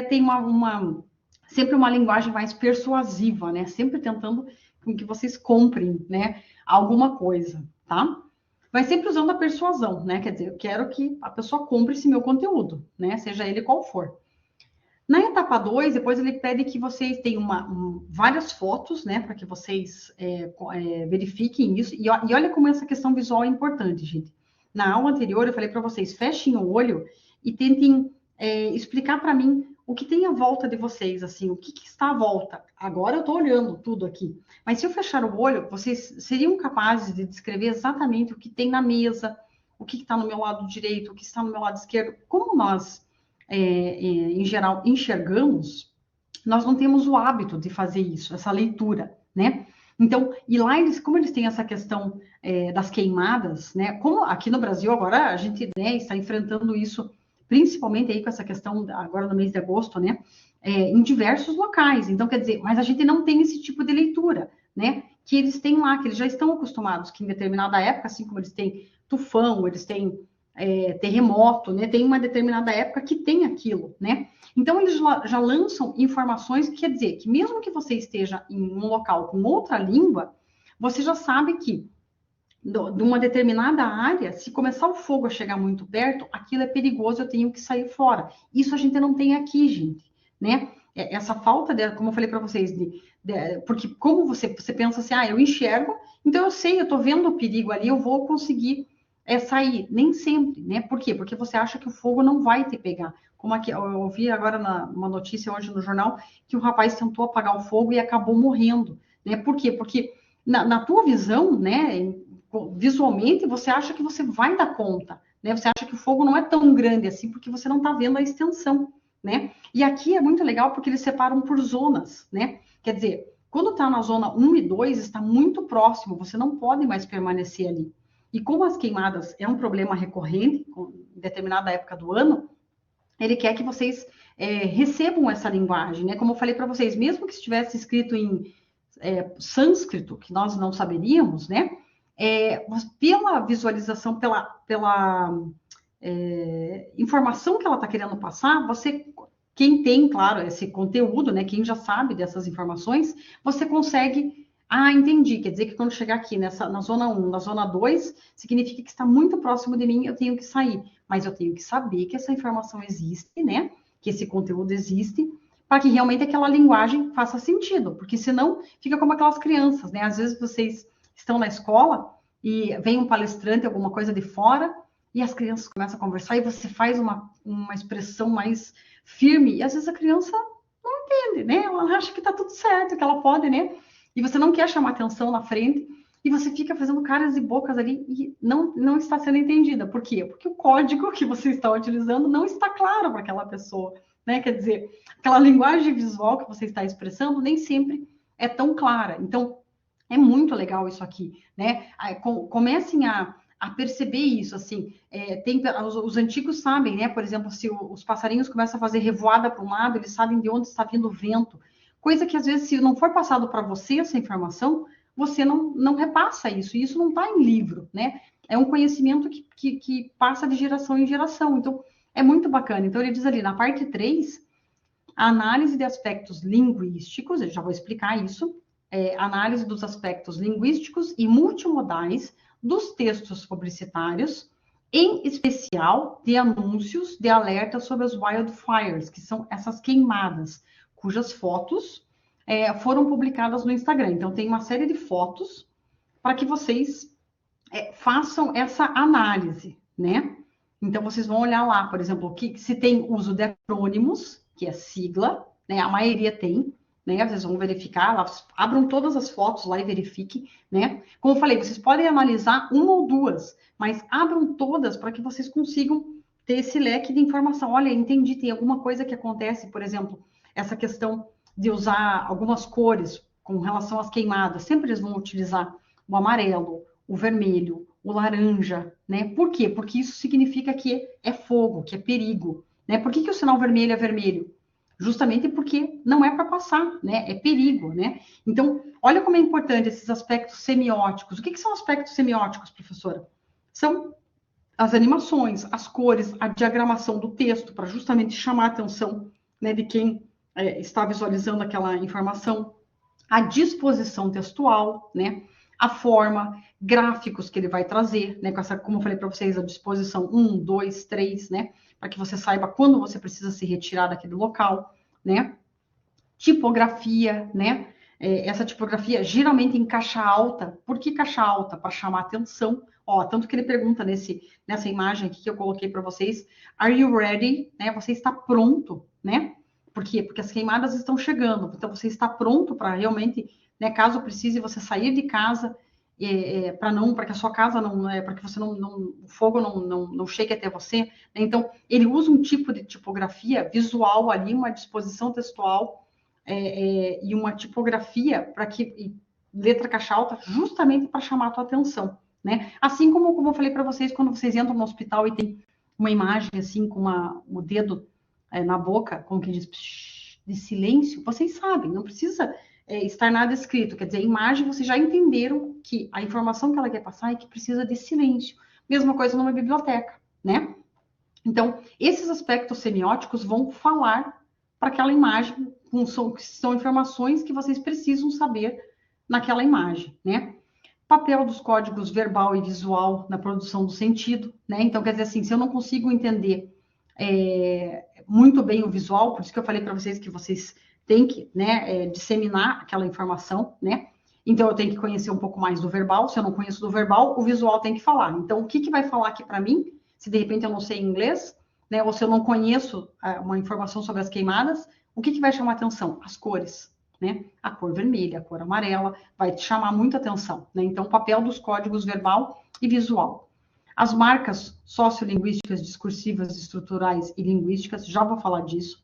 tem sempre uma linguagem mais persuasiva, né? Sempre tentando com que vocês comprem, né? Alguma coisa, tá? Vai sempre usando a persuasão, né? Quer dizer, eu quero que a pessoa compre esse meu conteúdo, né? Seja ele qual for. Na etapa 2, depois ele pede que vocês tenham várias fotos, né? Para que vocês verifiquem isso. E olha como essa questão visual é importante, gente. Na aula anterior, eu falei para vocês, fechem o olho e tentem explicar para mim o que tem à volta de vocês, assim, o que está à volta. Agora eu estou olhando tudo aqui, mas se eu fechar o olho, vocês seriam capazes de descrever exatamente o que tem na mesa, o que está no meu lado direito, o que está no meu lado esquerdo. Como nós, em geral, enxergamos, nós não temos o hábito de fazer isso, essa leitura, né? Então, e lá como eles têm essa questão das queimadas, né? Como aqui no Brasil agora a gente, né, está enfrentando isso, principalmente aí com essa questão agora no mês de agosto, né? Em diversos locais. Então, quer dizer, mas a gente não tem esse tipo de leitura, né? Que eles têm lá, que eles já estão acostumados, que em determinada época, assim como eles têm tufão, eles têm terremoto, né? Tem uma determinada época que tem aquilo, né? Então, eles já lançam informações, quer dizer, que mesmo que você esteja em um local com outra língua, você já sabe que de uma determinada área, se começar o fogo a chegar muito perto, aquilo é perigoso, eu tenho que sair fora. Isso a gente não tem aqui, gente, né? Essa falta de, como eu falei para vocês, porque como você pensa assim, eu enxergo, então eu sei, eu estou vendo o perigo ali, eu vou conseguir sair. Nem sempre, né? Por quê? Porque você acha que o fogo não vai te pegar. Como aqui, eu ouvi agora uma notícia hoje no jornal que o rapaz tentou apagar o fogo e acabou morrendo, né? Por quê? Porque na tua visão, né, visualmente, você acha que você vai dar conta, né? Você acha que o fogo não é tão grande assim, porque você não está vendo a extensão, né? E aqui é muito legal porque eles separam por zonas, né? Quer dizer, quando está na zona 1 e 2, está muito próximo, você não pode mais permanecer ali. E como as queimadas é um problema recorrente, em determinada época do ano, ele quer que vocês recebam essa linguagem, né? Como eu falei para vocês, mesmo que estivesse escrito em sânscrito, que nós não saberíamos, né? Pela visualização, pela informação que ela está querendo passar, quem tem, claro, esse conteúdo, né? Quem já sabe dessas informações, você consegue. Ah, entendi. Quer dizer que quando chegar aqui na zona 1, na zona 2, significa que está muito próximo de mim, eu tenho que sair. Mas eu tenho que saber que essa informação existe, né? Que esse conteúdo existe, para que realmente aquela linguagem faça sentido. Porque senão fica como aquelas crianças, né? Às vezes vocês estão na escola e vem um palestrante, alguma coisa de fora, e as crianças começam a conversar e você faz uma expressão mais firme, e às vezes a criança não entende, né? Ela acha que está tudo certo, que ela pode, né? E você não quer chamar atenção na frente, e você fica fazendo caras e bocas ali e não está sendo entendida. Por quê? Porque o código que você está utilizando não está claro para aquela pessoa, né? Quer dizer, aquela linguagem visual que você está expressando nem sempre é tão clara. Então, é muito legal isso aqui, né? Comecem a perceber isso, assim, os antigos sabem, né? Por exemplo, se os passarinhos começam a fazer revoada para um lado, eles sabem de onde está vindo o vento, coisa que às vezes, se não for passado para você essa informação, você não repassa isso, e isso não está em livro, né? É um conhecimento que passa de geração em geração, então é muito bacana. Então ele diz ali, na parte 3, a análise de aspectos linguísticos, eu já vou explicar isso, análise dos aspectos linguísticos e multimodais dos textos publicitários, em especial de anúncios de alerta sobre as wildfires, que são essas queimadas, cujas fotos foram publicadas no Instagram. Então, tem uma série de fotos para que vocês façam essa análise, né? Então, vocês vão olhar lá, por exemplo, se tem uso de acrônimos, que é sigla, né? A maioria tem, né? Vocês vão verificar, lá, abram todas as fotos lá e verifiquem, né? Como eu falei, vocês podem analisar uma ou duas, mas abram todas para que vocês consigam ter esse leque de informação. Olha, entendi, tem alguma coisa que acontece, por exemplo, essa questão de usar algumas cores com relação às queimadas. Sempre eles vão utilizar o amarelo, o vermelho, o laranja, né? Por quê? Porque isso significa que é fogo, que é perigo, né? Por que o sinal vermelho é vermelho? Justamente porque não é para passar, né? É perigo, né? Então, olha como é importante esses aspectos semióticos. O que são aspectos semióticos, professora? São as animações, as cores, a diagramação do texto, para justamente chamar a atenção, né, de quem está visualizando aquela informação, a disposição textual, né? A forma, gráficos que ele vai trazer, né? Com essa, como eu falei para vocês, a disposição 1, 2, 3, né? Para que você saiba quando você precisa se retirar daquele local, né? Tipografia, né? Essa tipografia geralmente em caixa alta. Por que caixa alta? Para chamar atenção. Ó, tanto que ele pergunta nessa imagem aqui que eu coloquei para vocês, are you ready? Né? Você está pronto, né? Por quê? Porque as queimadas estão chegando. Então, você está pronto para realmente, né, caso precise você sair de casa, para que a sua casa não, para que você o fogo não chegue até você. Né? Então, ele usa um tipo de tipografia visual ali, uma disposição textual e uma tipografia para que letra caixa alta, justamente para chamar a tua atenção. Né? Assim como eu falei para vocês, quando vocês entram no hospital e tem uma imagem assim com o dedo na boca, como que diz, de silêncio, vocês sabem, não precisa estar nada escrito. Quer dizer, a imagem, vocês já entenderam que a informação que ela quer passar é que precisa de silêncio. Mesma coisa numa biblioteca, né? Então, esses aspectos semióticos vão falar para aquela imagem, que são informações que vocês precisam saber naquela imagem, né? Papel dos códigos verbal e visual na produção do sentido, né? Então, quer dizer assim, se eu não consigo entender muito bem o visual, por isso que eu falei para vocês que vocês têm que, né, disseminar aquela informação, né? Então, eu tenho que conhecer um pouco mais do verbal. Se eu não conheço do verbal, o visual tem que falar. Então, o que vai falar aqui para mim, se de repente eu não sei inglês, né, ou se eu não conheço uma informação sobre as queimadas, o que vai chamar atenção? As cores, né? A cor vermelha, a cor amarela, vai te chamar muita atenção, né? Então, o papel dos códigos verbal e visual. As marcas sociolinguísticas, discursivas, estruturais e linguísticas, já vou falar disso.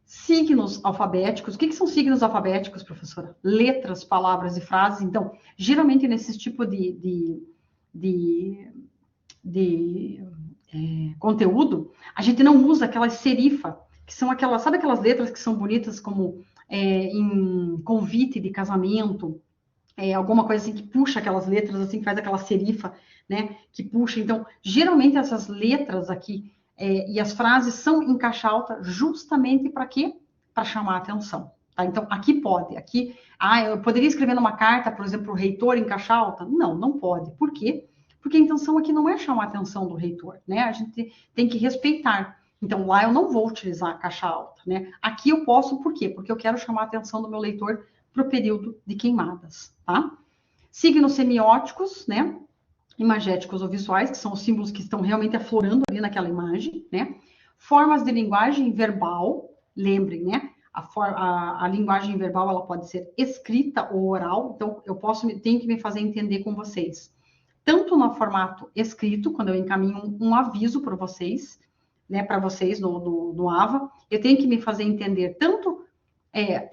Signos alfabéticos. O que são signos alfabéticos, professora? Letras, palavras e frases. Então, geralmente, nesse tipo de conteúdo, a gente não usa aquelas serifa, que são aquelas, sabe aquelas letras que são bonitas como em convite de casamento, alguma coisa assim que puxa aquelas letras, assim, que faz aquela serifa, né, que puxa. Então, geralmente essas letras aqui e as frases são em caixa alta justamente para quê? Para chamar a atenção. Tá? Então, aqui pode. Aqui, eu poderia escrever numa carta, por exemplo, o reitor em caixa alta? Não, não pode. Por quê? Porque a intenção aqui não é chamar a atenção do reitor, né? A gente tem que respeitar. Então, lá eu não vou utilizar a caixa alta, né? Aqui eu posso, por quê? Porque eu quero chamar a atenção do meu leitor para o período de queimadas, tá? Signos semióticos, né? Imagéticos ou visuais, que são os símbolos que estão realmente aflorando ali naquela imagem, né? Formas de linguagem verbal, lembrem, né? A linguagem verbal ela pode ser escrita ou oral, então tenho que me fazer entender com vocês. Tanto no formato escrito, quando eu encaminho um aviso para vocês, né, para vocês no AVA, eu tenho que me fazer entender tanto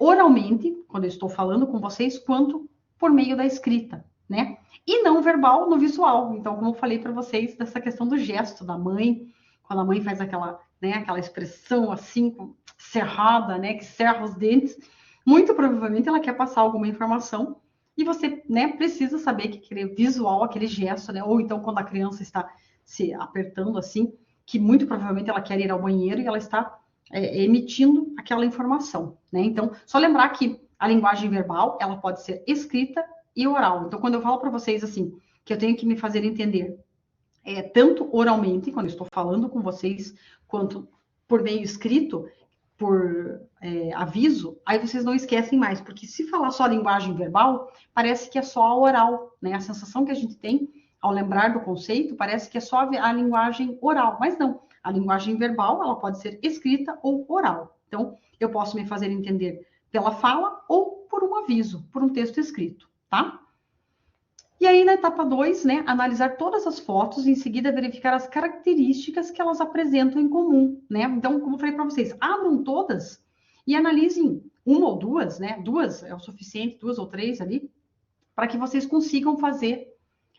oralmente, quando eu estou falando com vocês, quanto por meio da escrita, né? E não verbal no visual. Então, como eu falei para vocês, dessa questão do gesto da mãe, quando a mãe faz aquela, né, aquela expressão assim, cerrada, né, que cerra os dentes, muito provavelmente ela quer passar alguma informação e você, né, precisa saber que aquele visual, aquele gesto, né, ou então quando a criança está se apertando assim, que muito provavelmente ela quer ir ao banheiro e ela está emitindo aquela informação, né? Então, só lembrar que a linguagem verbal, ela pode ser escrita e oral. Então, quando eu falo para vocês assim, que eu tenho que me fazer entender tanto oralmente, quando eu estou falando com vocês, quanto por meio escrito, por aviso, aí vocês não esquecem mais, porque se falar só a linguagem verbal, parece que é só a oral, né? A sensação que a gente tem ao lembrar do conceito, parece que é só a linguagem oral, mas não. A linguagem verbal, ela pode ser escrita ou oral. Então, eu posso me fazer entender pela fala ou por um aviso, por um texto escrito, tá? E aí, na etapa 2, né, analisar todas as fotos e em seguida verificar as características que elas apresentam em comum, né? Então, como eu falei para vocês, abram todas e analisem uma ou duas, né? Duas é o suficiente, duas ou três ali, para que vocês consigam fazer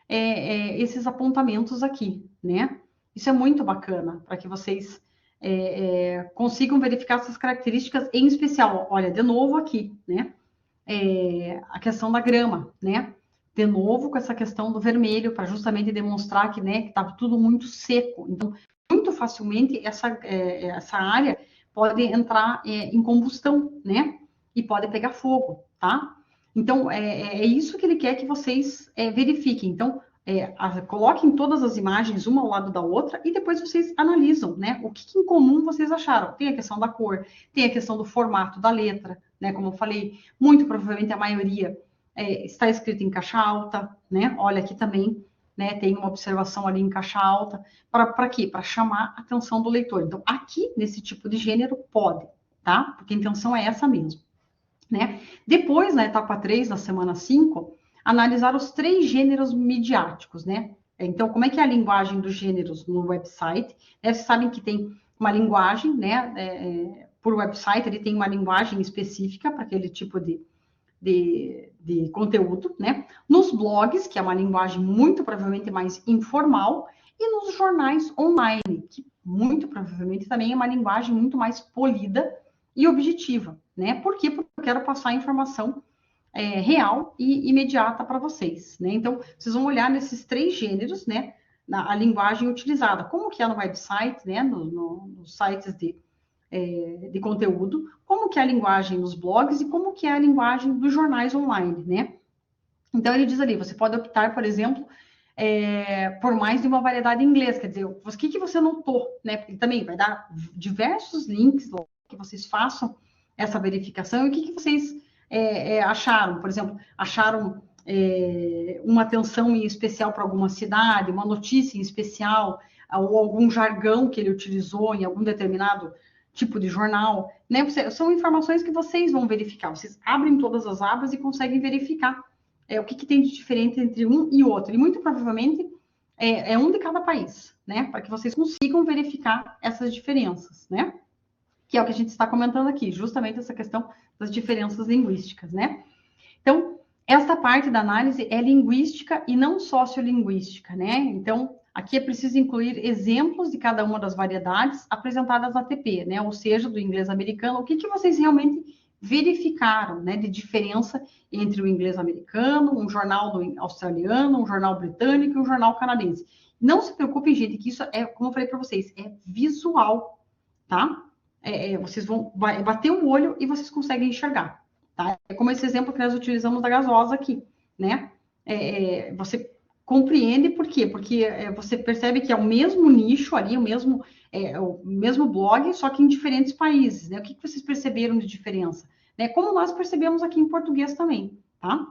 esses apontamentos aqui, né? Isso é muito bacana, para que vocês consigam verificar essas características, em especial, olha, de novo aqui, né? A questão da grama, né? De novo com essa questão do vermelho, para justamente demonstrar que, né, que estava tudo muito seco. Então, muito facilmente essa área pode entrar em combustão, né? E pode pegar fogo, tá? Então, é isso que ele quer que vocês verifiquem. Então, coloquem todas as imagens uma ao lado da outra e depois vocês analisam, né? O que em comum vocês acharam? Tem a questão da cor, tem a questão do formato da letra, né? Como eu falei, muito provavelmente a maioria está escrito em caixa alta, né? Olha aqui também, né? Tem uma observação ali em caixa alta. Para quê? Para chamar a atenção do leitor. Então, aqui, nesse tipo de gênero, pode, tá? Porque a intenção é essa mesmo, né? Depois, na etapa 3, na semana 5, analisar os 3 gêneros midiáticos, né? Então, como é que é a linguagem dos gêneros no website? Vocês sabem que tem uma linguagem, né? Por website, ele tem uma linguagem específica para aquele tipo de conteúdo, né? Nos blogs, que é uma linguagem muito provavelmente mais informal, e nos jornais online, que muito provavelmente também é uma linguagem muito mais polida e objetiva, né? Por quê? Porque eu quero passar a informação real e imediata para vocês, né? Então, vocês vão olhar nesses 3 gêneros, né? A linguagem utilizada, como que é no website, né? Nos sites de conteúdo, como que é a linguagem nos blogs e como que é a linguagem dos jornais online, né? Então, ele diz ali, você pode optar, por exemplo, por mais de uma variedade em inglês, quer dizer, o que você notou, né? Ele também vai dar diversos links lá que vocês façam essa verificação e o que vocês acharam, por exemplo, acharam uma atenção em especial para alguma cidade, uma notícia em especial, ou algum jargão que ele utilizou em algum determinado tipo de jornal, né? São informações que vocês vão verificar. Vocês abrem todas as abas e conseguem verificar o que tem de diferente entre um e outro. E muito provavelmente é um de cada país, né? Para que vocês consigam verificar essas diferenças, né? Que é o que a gente está comentando aqui, justamente essa questão das diferenças linguísticas, né? Então, esta parte da análise é linguística e não sociolinguística, né? Então, aqui é preciso incluir exemplos de cada uma das variedades apresentadas na TP, né? Ou seja, do inglês americano, o que vocês realmente verificaram, né, de diferença entre o inglês americano, um jornal australiano, um jornal britânico e um jornal canadense. Não se preocupem, gente, que isso é, como eu falei para vocês, é visual, tá? Vocês vão bater o olho e vocês conseguem enxergar, tá? É como esse exemplo que nós utilizamos da gasosa aqui, né? Você compreende por quê? Porque você percebe que é o mesmo nicho ali, o mesmo blog, só que em diferentes países, né? O que vocês perceberam de diferença? Né? Como nós percebemos aqui em português também, tá?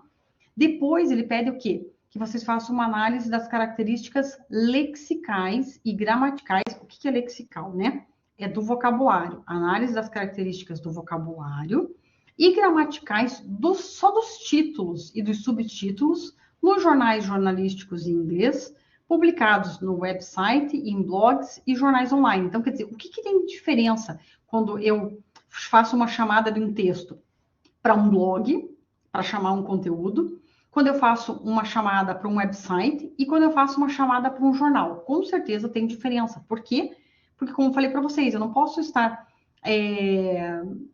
Depois ele pede o quê? Que vocês façam uma análise das características lexicais e gramaticais. O que é lexical, né? É do vocabulário. Análise das características do vocabulário e gramaticais só dos títulos e dos subtítulos nos jornais jornalísticos em inglês, publicados no website, em blogs e jornais online. Então, quer dizer, o que tem de diferença quando eu faço uma chamada de um texto para um blog, para chamar um conteúdo, quando eu faço uma chamada para um website e quando eu faço uma chamada para um jornal? Com certeza tem diferença. Por quê? Porque, como eu falei para vocês, eu não posso estar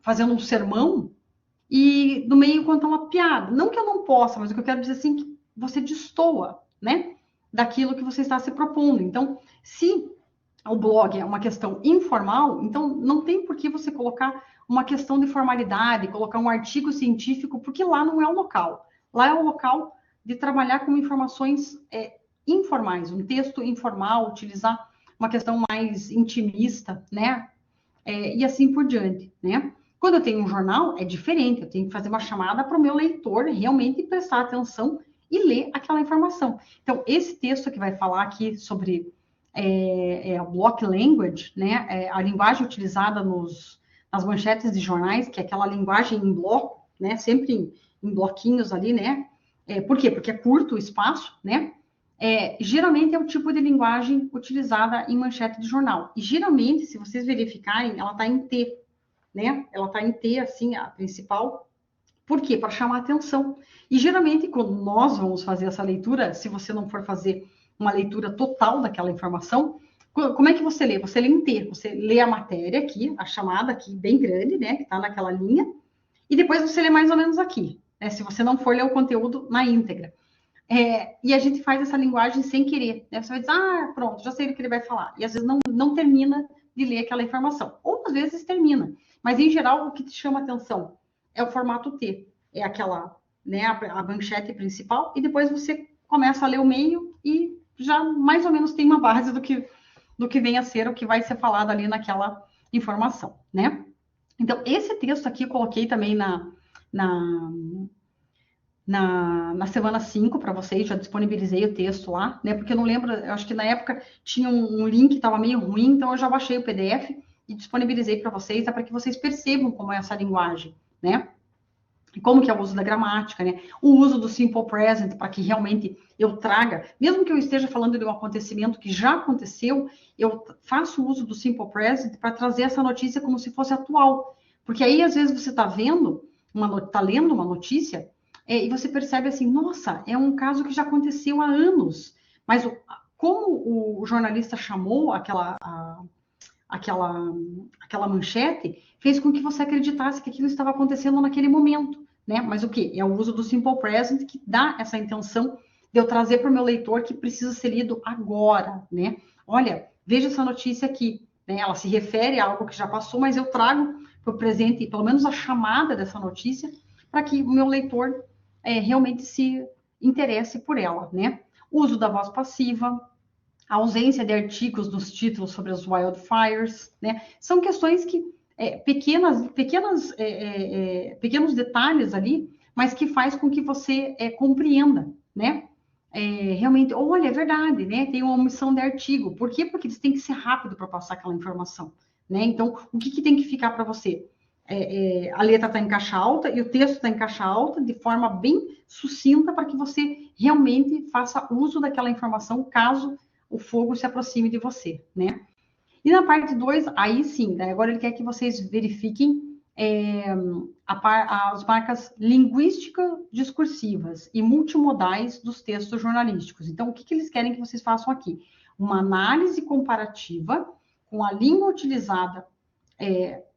fazendo um sermão e no meio contar uma piada. Não que eu não possa, mas o que eu quero dizer assim, que você destoa, né, daquilo que você está se propondo. Então, se o blog é uma questão informal, então não tem por que você colocar uma questão de formalidade, colocar um artigo científico, porque lá não é o local. Lá é o local de trabalhar com informações informais, um texto informal, utilizar uma questão mais intimista, né? E assim por diante, né? Quando eu tenho um jornal, é diferente, eu tenho que fazer uma chamada para o meu leitor realmente prestar atenção e ler aquela informação. Então, esse texto que vai falar aqui sobre a block language, né? A linguagem utilizada nas manchetes de jornais, que é aquela linguagem em bloco, né? Sempre em bloquinhos ali, né? Por quê? Porque é curto o espaço, né? Geralmente é o tipo de linguagem utilizada em manchete de jornal. E geralmente, se vocês verificarem, ela está em T, né? Ela está em T, assim, a principal. Por quê? Para chamar atenção. E geralmente, quando nós vamos fazer essa leitura, se você não for fazer uma leitura total daquela informação, como é que você lê? Você lê em T, você lê a matéria aqui, a chamada aqui bem grande, né? Que está naquela linha, e depois você lê mais ou menos aqui, né? Se você não for ler o conteúdo na íntegra. E a gente faz essa linguagem sem querer, né? Você vai dizer, pronto, já sei do que ele vai falar. E às vezes não termina de ler aquela informação. Ou às vezes termina. Mas em geral, o que te chama atenção é o formato T. É aquela, né, a manchete principal, e depois você começa a ler o meio e já mais ou menos tem uma base do que vem a ser, o que vai ser falado ali naquela informação, né? Então, esse texto aqui eu coloquei também na semana 5 para vocês, já disponibilizei o texto lá, né? Porque eu não lembro, eu acho que na época tinha um link que estava meio ruim, então eu já baixei o PDF e disponibilizei para vocês, para que vocês percebam como é essa linguagem, né? E como que é o uso da gramática, né? O uso do simple present, para que realmente eu traga, mesmo que eu esteja falando de um acontecimento que já aconteceu, eu faço uso do simple present para trazer essa notícia como se fosse atual. Porque aí, às vezes, você está lendo uma notícia, e você percebe assim, nossa, é um caso que já aconteceu há anos. Mas como o jornalista chamou aquela manchete, fez com que você acreditasse que aquilo estava acontecendo naquele momento, né? Mas o que? É o uso do simple present que dá essa intenção de eu trazer para o meu leitor que precisa ser lido agora, né? Olha, veja essa notícia aqui, né? Ela se refere a algo que já passou, mas eu trago para o presente, pelo menos a chamada dessa notícia, para que o meu leitor realmente se interesse por ela, né? Uso da voz passiva, a ausência de artigos nos títulos sobre as wildfires, né? São questões que pequenos detalhes ali, mas que faz com que você compreenda, né? Realmente, olha, é verdade, né? Tem uma omissão de artigo. Por quê? Porque eles têm que ser rápido para passar aquela informação, né? Então, o que tem que ficar para você? A letra está em caixa alta e o texto está em caixa alta de forma bem sucinta para que você realmente faça uso daquela informação caso o fogo se aproxime de você, né? E na parte 2, aí sim, né? Agora ele quer que vocês verifiquem as marcas linguístico-discursivas e multimodais dos textos jornalísticos. Então, o que eles querem que vocês façam aqui? Uma análise comparativa com a língua utilizada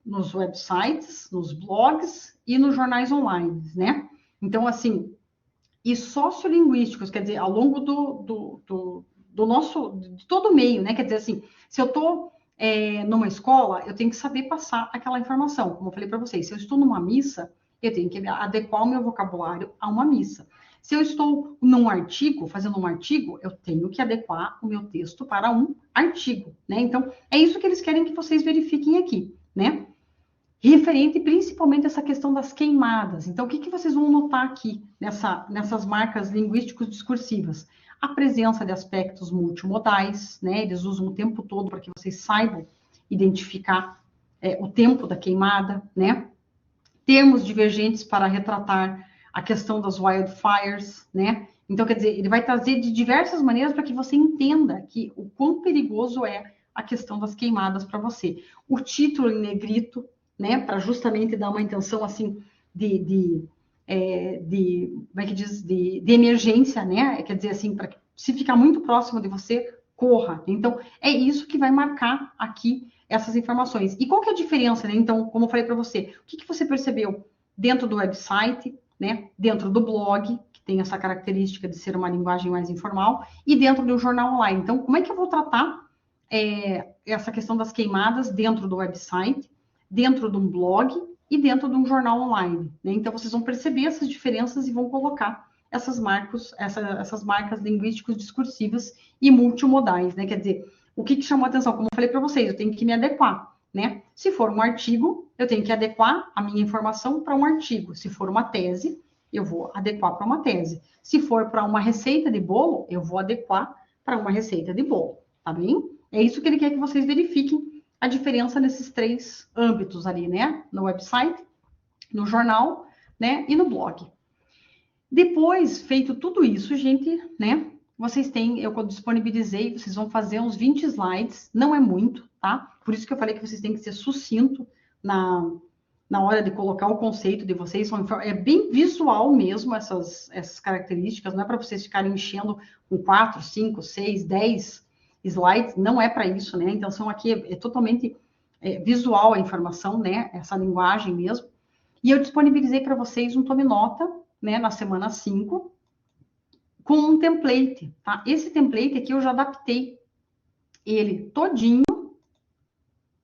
nos websites, nos blogs e nos jornais online, né? Então, assim, e sociolinguísticos, quer dizer, ao longo do nosso, de todo o meio, né? Quer dizer, assim, se eu estou numa escola, eu tenho que saber passar aquela informação, como eu falei para vocês. Se eu estou numa missa, eu tenho que adequar o meu vocabulário a uma missa. Se eu estou num artigo, fazendo um artigo, eu tenho que adequar o meu texto para um artigo, né? Então, é isso que eles querem que vocês verifiquem aqui, né? Referente principalmente a essa questão das queimadas. Então, o que vocês vão notar aqui nessas marcas linguístico-discursivas? A presença de aspectos multimodais, né? Eles usam o tempo todo para que vocês saibam identificar o tempo da queimada, né? Termos divergentes para retratar a questão das wildfires, né? Então, quer dizer, ele vai trazer de diversas maneiras para que você entenda que o quão perigoso é a questão das queimadas para você. O título em negrito, né? Para justamente dar uma intenção assim como é que diz, de emergência, né? Quer dizer assim, para se ficar muito próximo de você, corra. Então, é isso que vai marcar aqui essas informações. E qual que é a diferença, né? Então, como eu falei para você, o que você percebeu dentro do website, né? Dentro do blog, que tem essa característica de ser uma linguagem mais informal, e dentro do jornal online. Então, como é que eu vou tratar essa questão das queimadas dentro do website, dentro de um blog e dentro de um jornal online, né? Então, vocês vão perceber essas diferenças e vão colocar essas marcas linguísticos discursivas e multimodais, né? Quer dizer, o que chamou a atenção? Como eu falei para vocês, eu tenho que me adequar, né? Se for um artigo, eu tenho que adequar a minha informação para um artigo. Se for uma tese, eu vou adequar para uma tese. Se for para uma receita de bolo, eu vou adequar para uma receita de bolo, tá bem? É isso que ele quer que vocês verifiquem a diferença nesses três âmbitos ali, né? No website, no jornal, né? E no blog. Depois, feito tudo isso, gente, né? Vocês têm, eu disponibilizei, vocês vão fazer uns 20 slides, não é muito, tá? Por isso que eu falei que vocês têm que ser sucinto na hora de colocar o conceito de vocês. É bem visual mesmo essas características, não é para vocês ficarem enchendo com 4, 5, 6, 10 slides, não é para isso, né? A intenção aqui é totalmente visual a informação, né? Essa linguagem mesmo. E eu disponibilizei para vocês um tome nota, né, na semana 5, com um template, tá? Esse template aqui eu já adaptei ele todinho.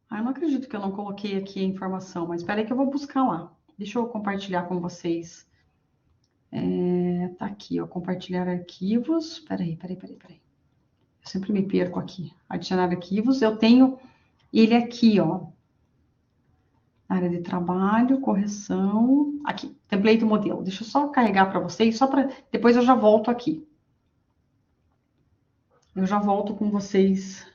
Ah, eu não acredito que eu não coloquei aqui a informação, mas espera aí que eu vou buscar lá. Deixa eu compartilhar com vocês. Tá aqui, ó, compartilhar arquivos. Peraí. Eu sempre me perco aqui. Adicionar arquivos. Eu tenho ele aqui, ó. Área de trabalho, correção. Aqui, template modelo. Deixa eu só carregar para vocês, só para depois eu já volto aqui. Eu já volto com vocês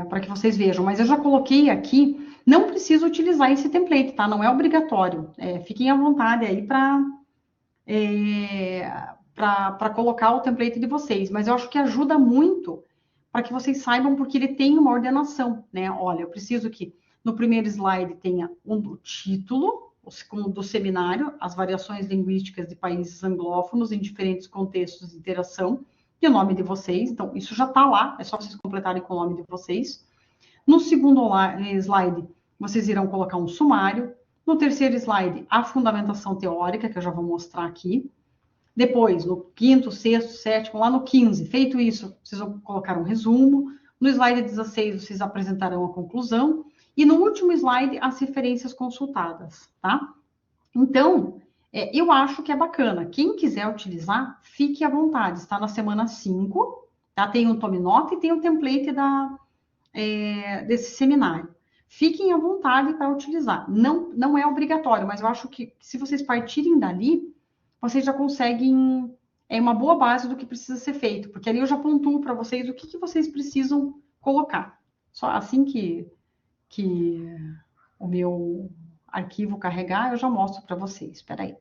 para que vocês vejam. Mas eu já coloquei aqui. Não precisa utilizar esse template, tá? Não é obrigatório. Fiquem à vontade aí para colocar o template de vocês. Mas eu acho que ajuda muito para que vocês saibam, porque ele tem uma ordenação, né? Olha, eu preciso que no primeiro slide tenha o título do seminário, as variações linguísticas de países anglófonos em diferentes contextos de interação, e o nome de vocês. Então, isso já está lá, é só vocês completarem com o nome de vocês. No segundo slide, vocês irão colocar um sumário. No terceiro slide, a fundamentação teórica, que eu já vou mostrar aqui. Depois, no quinto, sexto, sétimo, lá no 15, feito isso, vocês vão colocar um resumo. No slide 16, vocês apresentarão a conclusão. E no último slide, as referências consultadas, tá? Então, eu acho que é bacana. Quem quiser utilizar, fique à vontade. Está na semana 5, tá? Tem um tome nota e tem o template desse seminário. Fiquem à vontade para utilizar. Não é obrigatório, mas eu acho que se vocês partirem dali, vocês já conseguem uma boa base do que precisa ser feito, porque ali eu já pontuo para vocês o que vocês precisam colocar. Só assim que o meu arquivo carregar, eu já mostro para vocês. Espera aí.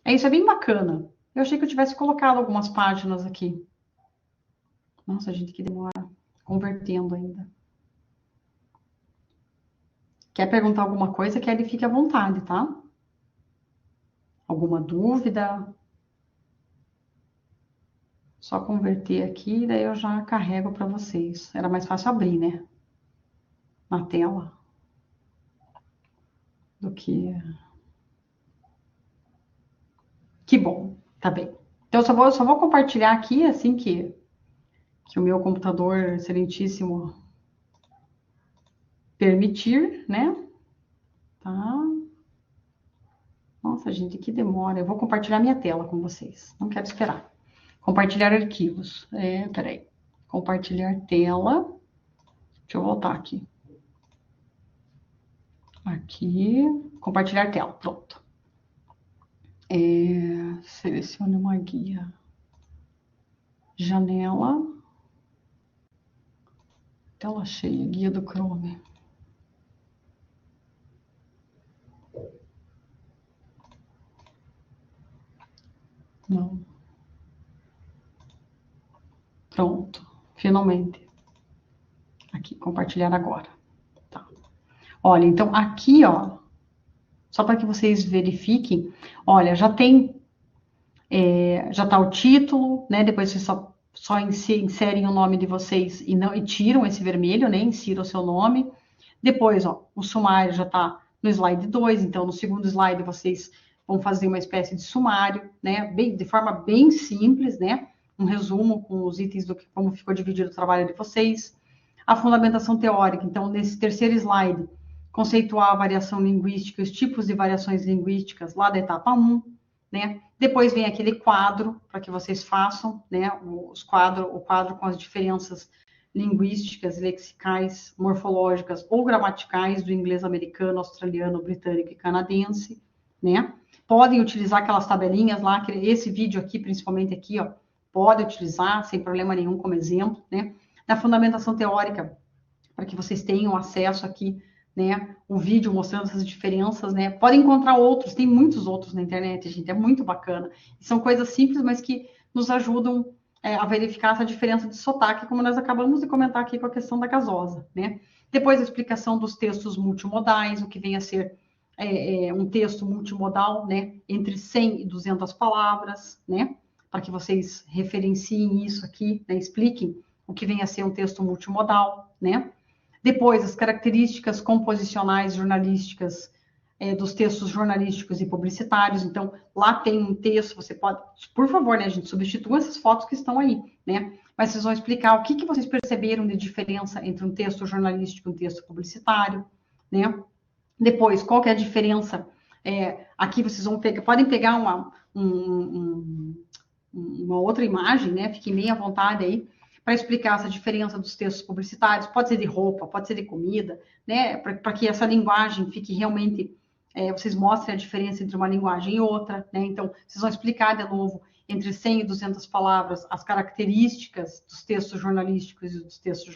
Isso é bem bacana. Eu achei que eu tivesse colocado algumas páginas aqui. Nossa, gente, que demora. Convertendo ainda. Quer perguntar alguma coisa, Kelly, fique à vontade, tá? Alguma dúvida? Só converter aqui, daí eu já carrego para vocês. Era mais fácil abrir, né? na tela do que... Que bom, tá bem. Então, eu só vou compartilhar aqui, assim que o meu computador excelentíssimo permitir, né? Tá. Nossa, gente, que demora. Eu vou compartilhar minha tela com vocês. Não quero esperar. Compartilhar arquivos. Peraí. Compartilhar tela. Deixa eu voltar aqui. Aqui. Compartilhar tela. Pronto. Selecione uma guia. Janela. Tela cheia. Guia do Chrome. Não. Pronto. Finalmente. Aqui, compartilhar agora. Tá. Olha, então aqui, ó, só para que vocês verifiquem, olha, já tem, já tá o título, né? Depois vocês só inserem o nome de vocês e tiram esse vermelho, né? Insiram o seu nome. Depois, ó, o sumário já tá no slide 2, então no segundo slide vocês vão fazer uma espécie de sumário, né? De forma bem simples, né? Um resumo com os itens do que como ficou dividido o trabalho de vocês. A fundamentação teórica, então nesse terceiro slide, conceituar a variação linguística, os tipos de variações linguísticas lá da etapa 1, né? Depois vem aquele quadro para que vocês façam, né? O quadro com as diferenças linguísticas, lexicais, morfológicas ou gramaticais do inglês americano, australiano, britânico e canadense, né? Podem utilizar aquelas tabelinhas lá, esse vídeo aqui, principalmente aqui, ó, pode utilizar sem problema nenhum como exemplo, né? Na fundamentação teórica, para que vocês tenham acesso aqui, né? Um vídeo mostrando essas diferenças, né? Podem encontrar outros, tem muitos outros na internet, gente, é muito bacana. E são coisas simples, mas que nos ajudam a verificar essa diferença de sotaque, como nós acabamos de comentar aqui com a questão da gasosa, né? Depois a explicação dos textos multimodais, o que vem a ser um texto multimodal, né? Entre 100 e 200 palavras, né? Para que vocês referenciem isso aqui, né? Expliquem o que vem a ser um texto multimodal, né? Depois, as características composicionais jornalísticas dos textos jornalísticos e publicitários. Então, lá tem um texto, você pode, por favor, né, gente, substitua essas fotos que estão aí, né? Mas vocês vão explicar o que vocês perceberam de diferença entre um texto jornalístico e um texto publicitário, né? Depois, qual que é a diferença? Aqui vocês vão podem pegar uma outra imagem, né? Fiquem bem à vontade aí para explicar essa diferença dos textos publicitários. Pode ser de roupa, pode ser de comida, né? Para que essa linguagem fique realmente, vocês mostrem a diferença entre uma linguagem e outra, né? Então, vocês vão explicar de novo entre 100 e 200 palavras as características dos textos jornalísticos e dos textos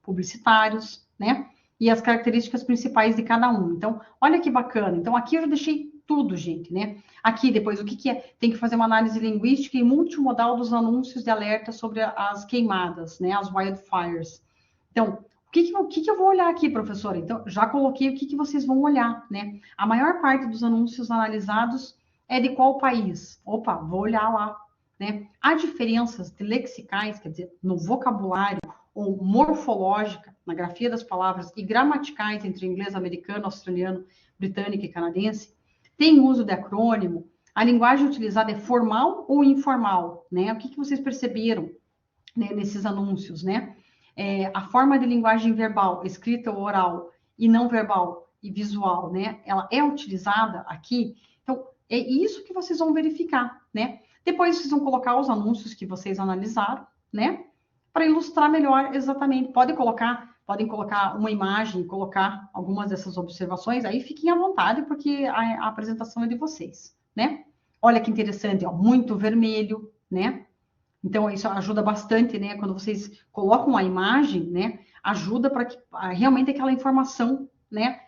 publicitários, né? E as características principais de cada um. Então, olha que bacana. Então, aqui eu já deixei tudo, gente, né? Aqui, depois, o que é? Tem que fazer uma análise linguística e multimodal dos anúncios de alerta sobre as queimadas, né? As wildfires. Então, o que eu vou olhar aqui, professora? Então, já coloquei o que vocês vão olhar, né? A maior parte dos anúncios analisados é de qual país? Opa, vou olhar lá, né? Há diferenças de lexicais, quer dizer, no vocabulário ou morfológica, na grafia das palavras, e gramaticais entre inglês americano, australiano, britânico e canadense. Tem uso de acrônimo? A linguagem utilizada é formal ou informal? Né? O que vocês perceberam, né, nesses anúncios? Né? A forma de linguagem verbal, escrita ou oral, e não verbal e visual, né? Ela é utilizada aqui. Então, é isso que vocês vão verificar. Né? Depois, vocês vão colocar os anúncios que vocês analisaram, né? Para ilustrar melhor exatamente. Podem colocar uma imagem, colocar algumas dessas observações, aí fiquem à vontade, porque a apresentação é de vocês, né? Olha que interessante, ó, muito vermelho, né? Então, isso ajuda bastante, né? Quando vocês colocam a imagem, né? Ajuda para que realmente aquela informação, né?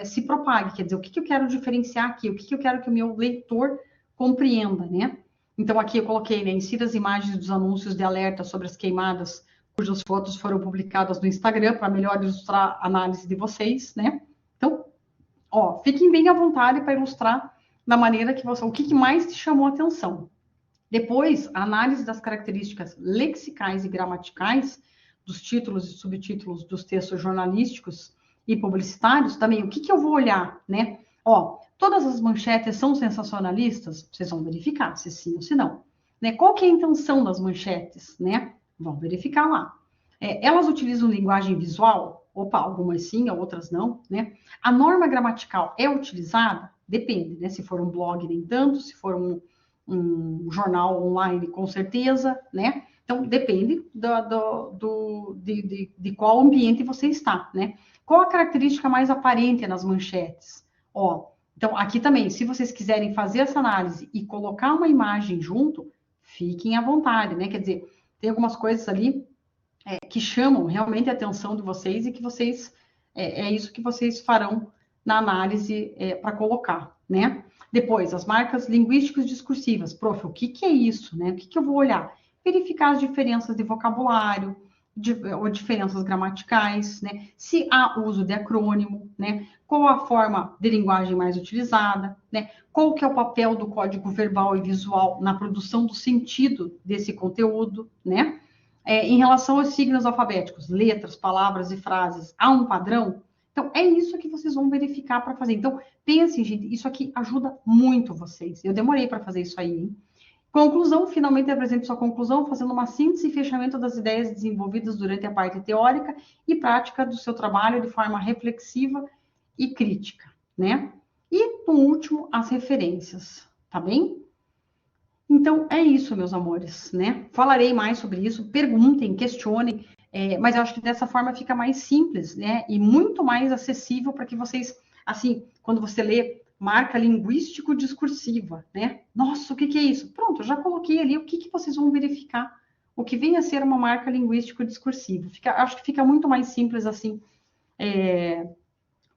Se propague. Quer dizer, o que eu quero diferenciar aqui? O que eu quero que o meu leitor compreenda, né? Então, aqui eu coloquei, né? Insira as imagens dos anúncios de alerta sobre as queimadas cujas fotos foram publicadas no Instagram para melhor ilustrar a análise de vocês, né? Então, ó, fiquem bem à vontade para ilustrar da maneira que você... O que mais te chamou a atenção? Depois, a análise das características lexicais e gramaticais dos títulos e subtítulos dos textos jornalísticos e publicitários, também o que eu vou olhar, né? Ó, todas as manchetes são sensacionalistas? Vocês vão verificar se sim ou se não. Né? Qual que é a intenção das manchetes, né? Vão verificar lá. Elas utilizam linguagem visual? Opa, algumas sim, outras não, né? A norma gramatical é utilizada? Depende, né? Se for um blog, nem tanto, se for um jornal online, com certeza, né? Então, depende de qual ambiente você está, né? Qual a característica mais aparente nas manchetes? Ó, então, aqui também, se vocês quiserem fazer essa análise e colocar uma imagem junto, fiquem à vontade, né? Quer dizer, tem algumas coisas ali que chamam realmente a atenção de vocês e que vocês, é isso que vocês farão na análise para colocar, né? Depois, as marcas linguísticas discursivas. Prof, o que é isso, né? O que eu vou olhar? Verificar as diferenças de vocabulário, ou diferenças gramaticais, né? Se há uso de acrônimo, né? Qual a forma de linguagem mais utilizada, né? Qual que é o papel do código verbal e visual na produção do sentido desse conteúdo, né? Em relação aos signos alfabéticos, letras, palavras e frases, há um padrão? Então, é isso que vocês vão verificar para fazer. Então, pensem, gente, isso aqui ajuda muito vocês. Eu demorei para fazer isso aí, hein? Conclusão, finalmente apresente sua conclusão, fazendo uma síntese e fechamento das ideias desenvolvidas durante a parte teórica e prática do seu trabalho de forma reflexiva e crítica, né? E, por último, as referências, tá bem? Então, é isso, meus amores, né? Falarei mais sobre isso, perguntem, questionem, mas eu acho que dessa forma fica mais simples, né? E muito mais acessível para que vocês, assim, quando você lê marca linguístico-discursiva, né? Nossa, o que é isso? Pronto, eu já coloquei ali o que vocês vão verificar, o que vem a ser uma marca linguístico-discursiva. Acho que fica muito mais simples assim,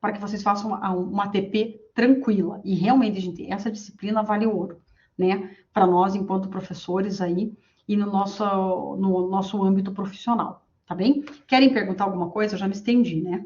para que vocês façam uma TP tranquila. E realmente, gente, essa disciplina vale ouro, né? Para nós, enquanto professores aí, e no nosso âmbito profissional, tá bem? Querem perguntar alguma coisa? Eu já me estendi, né?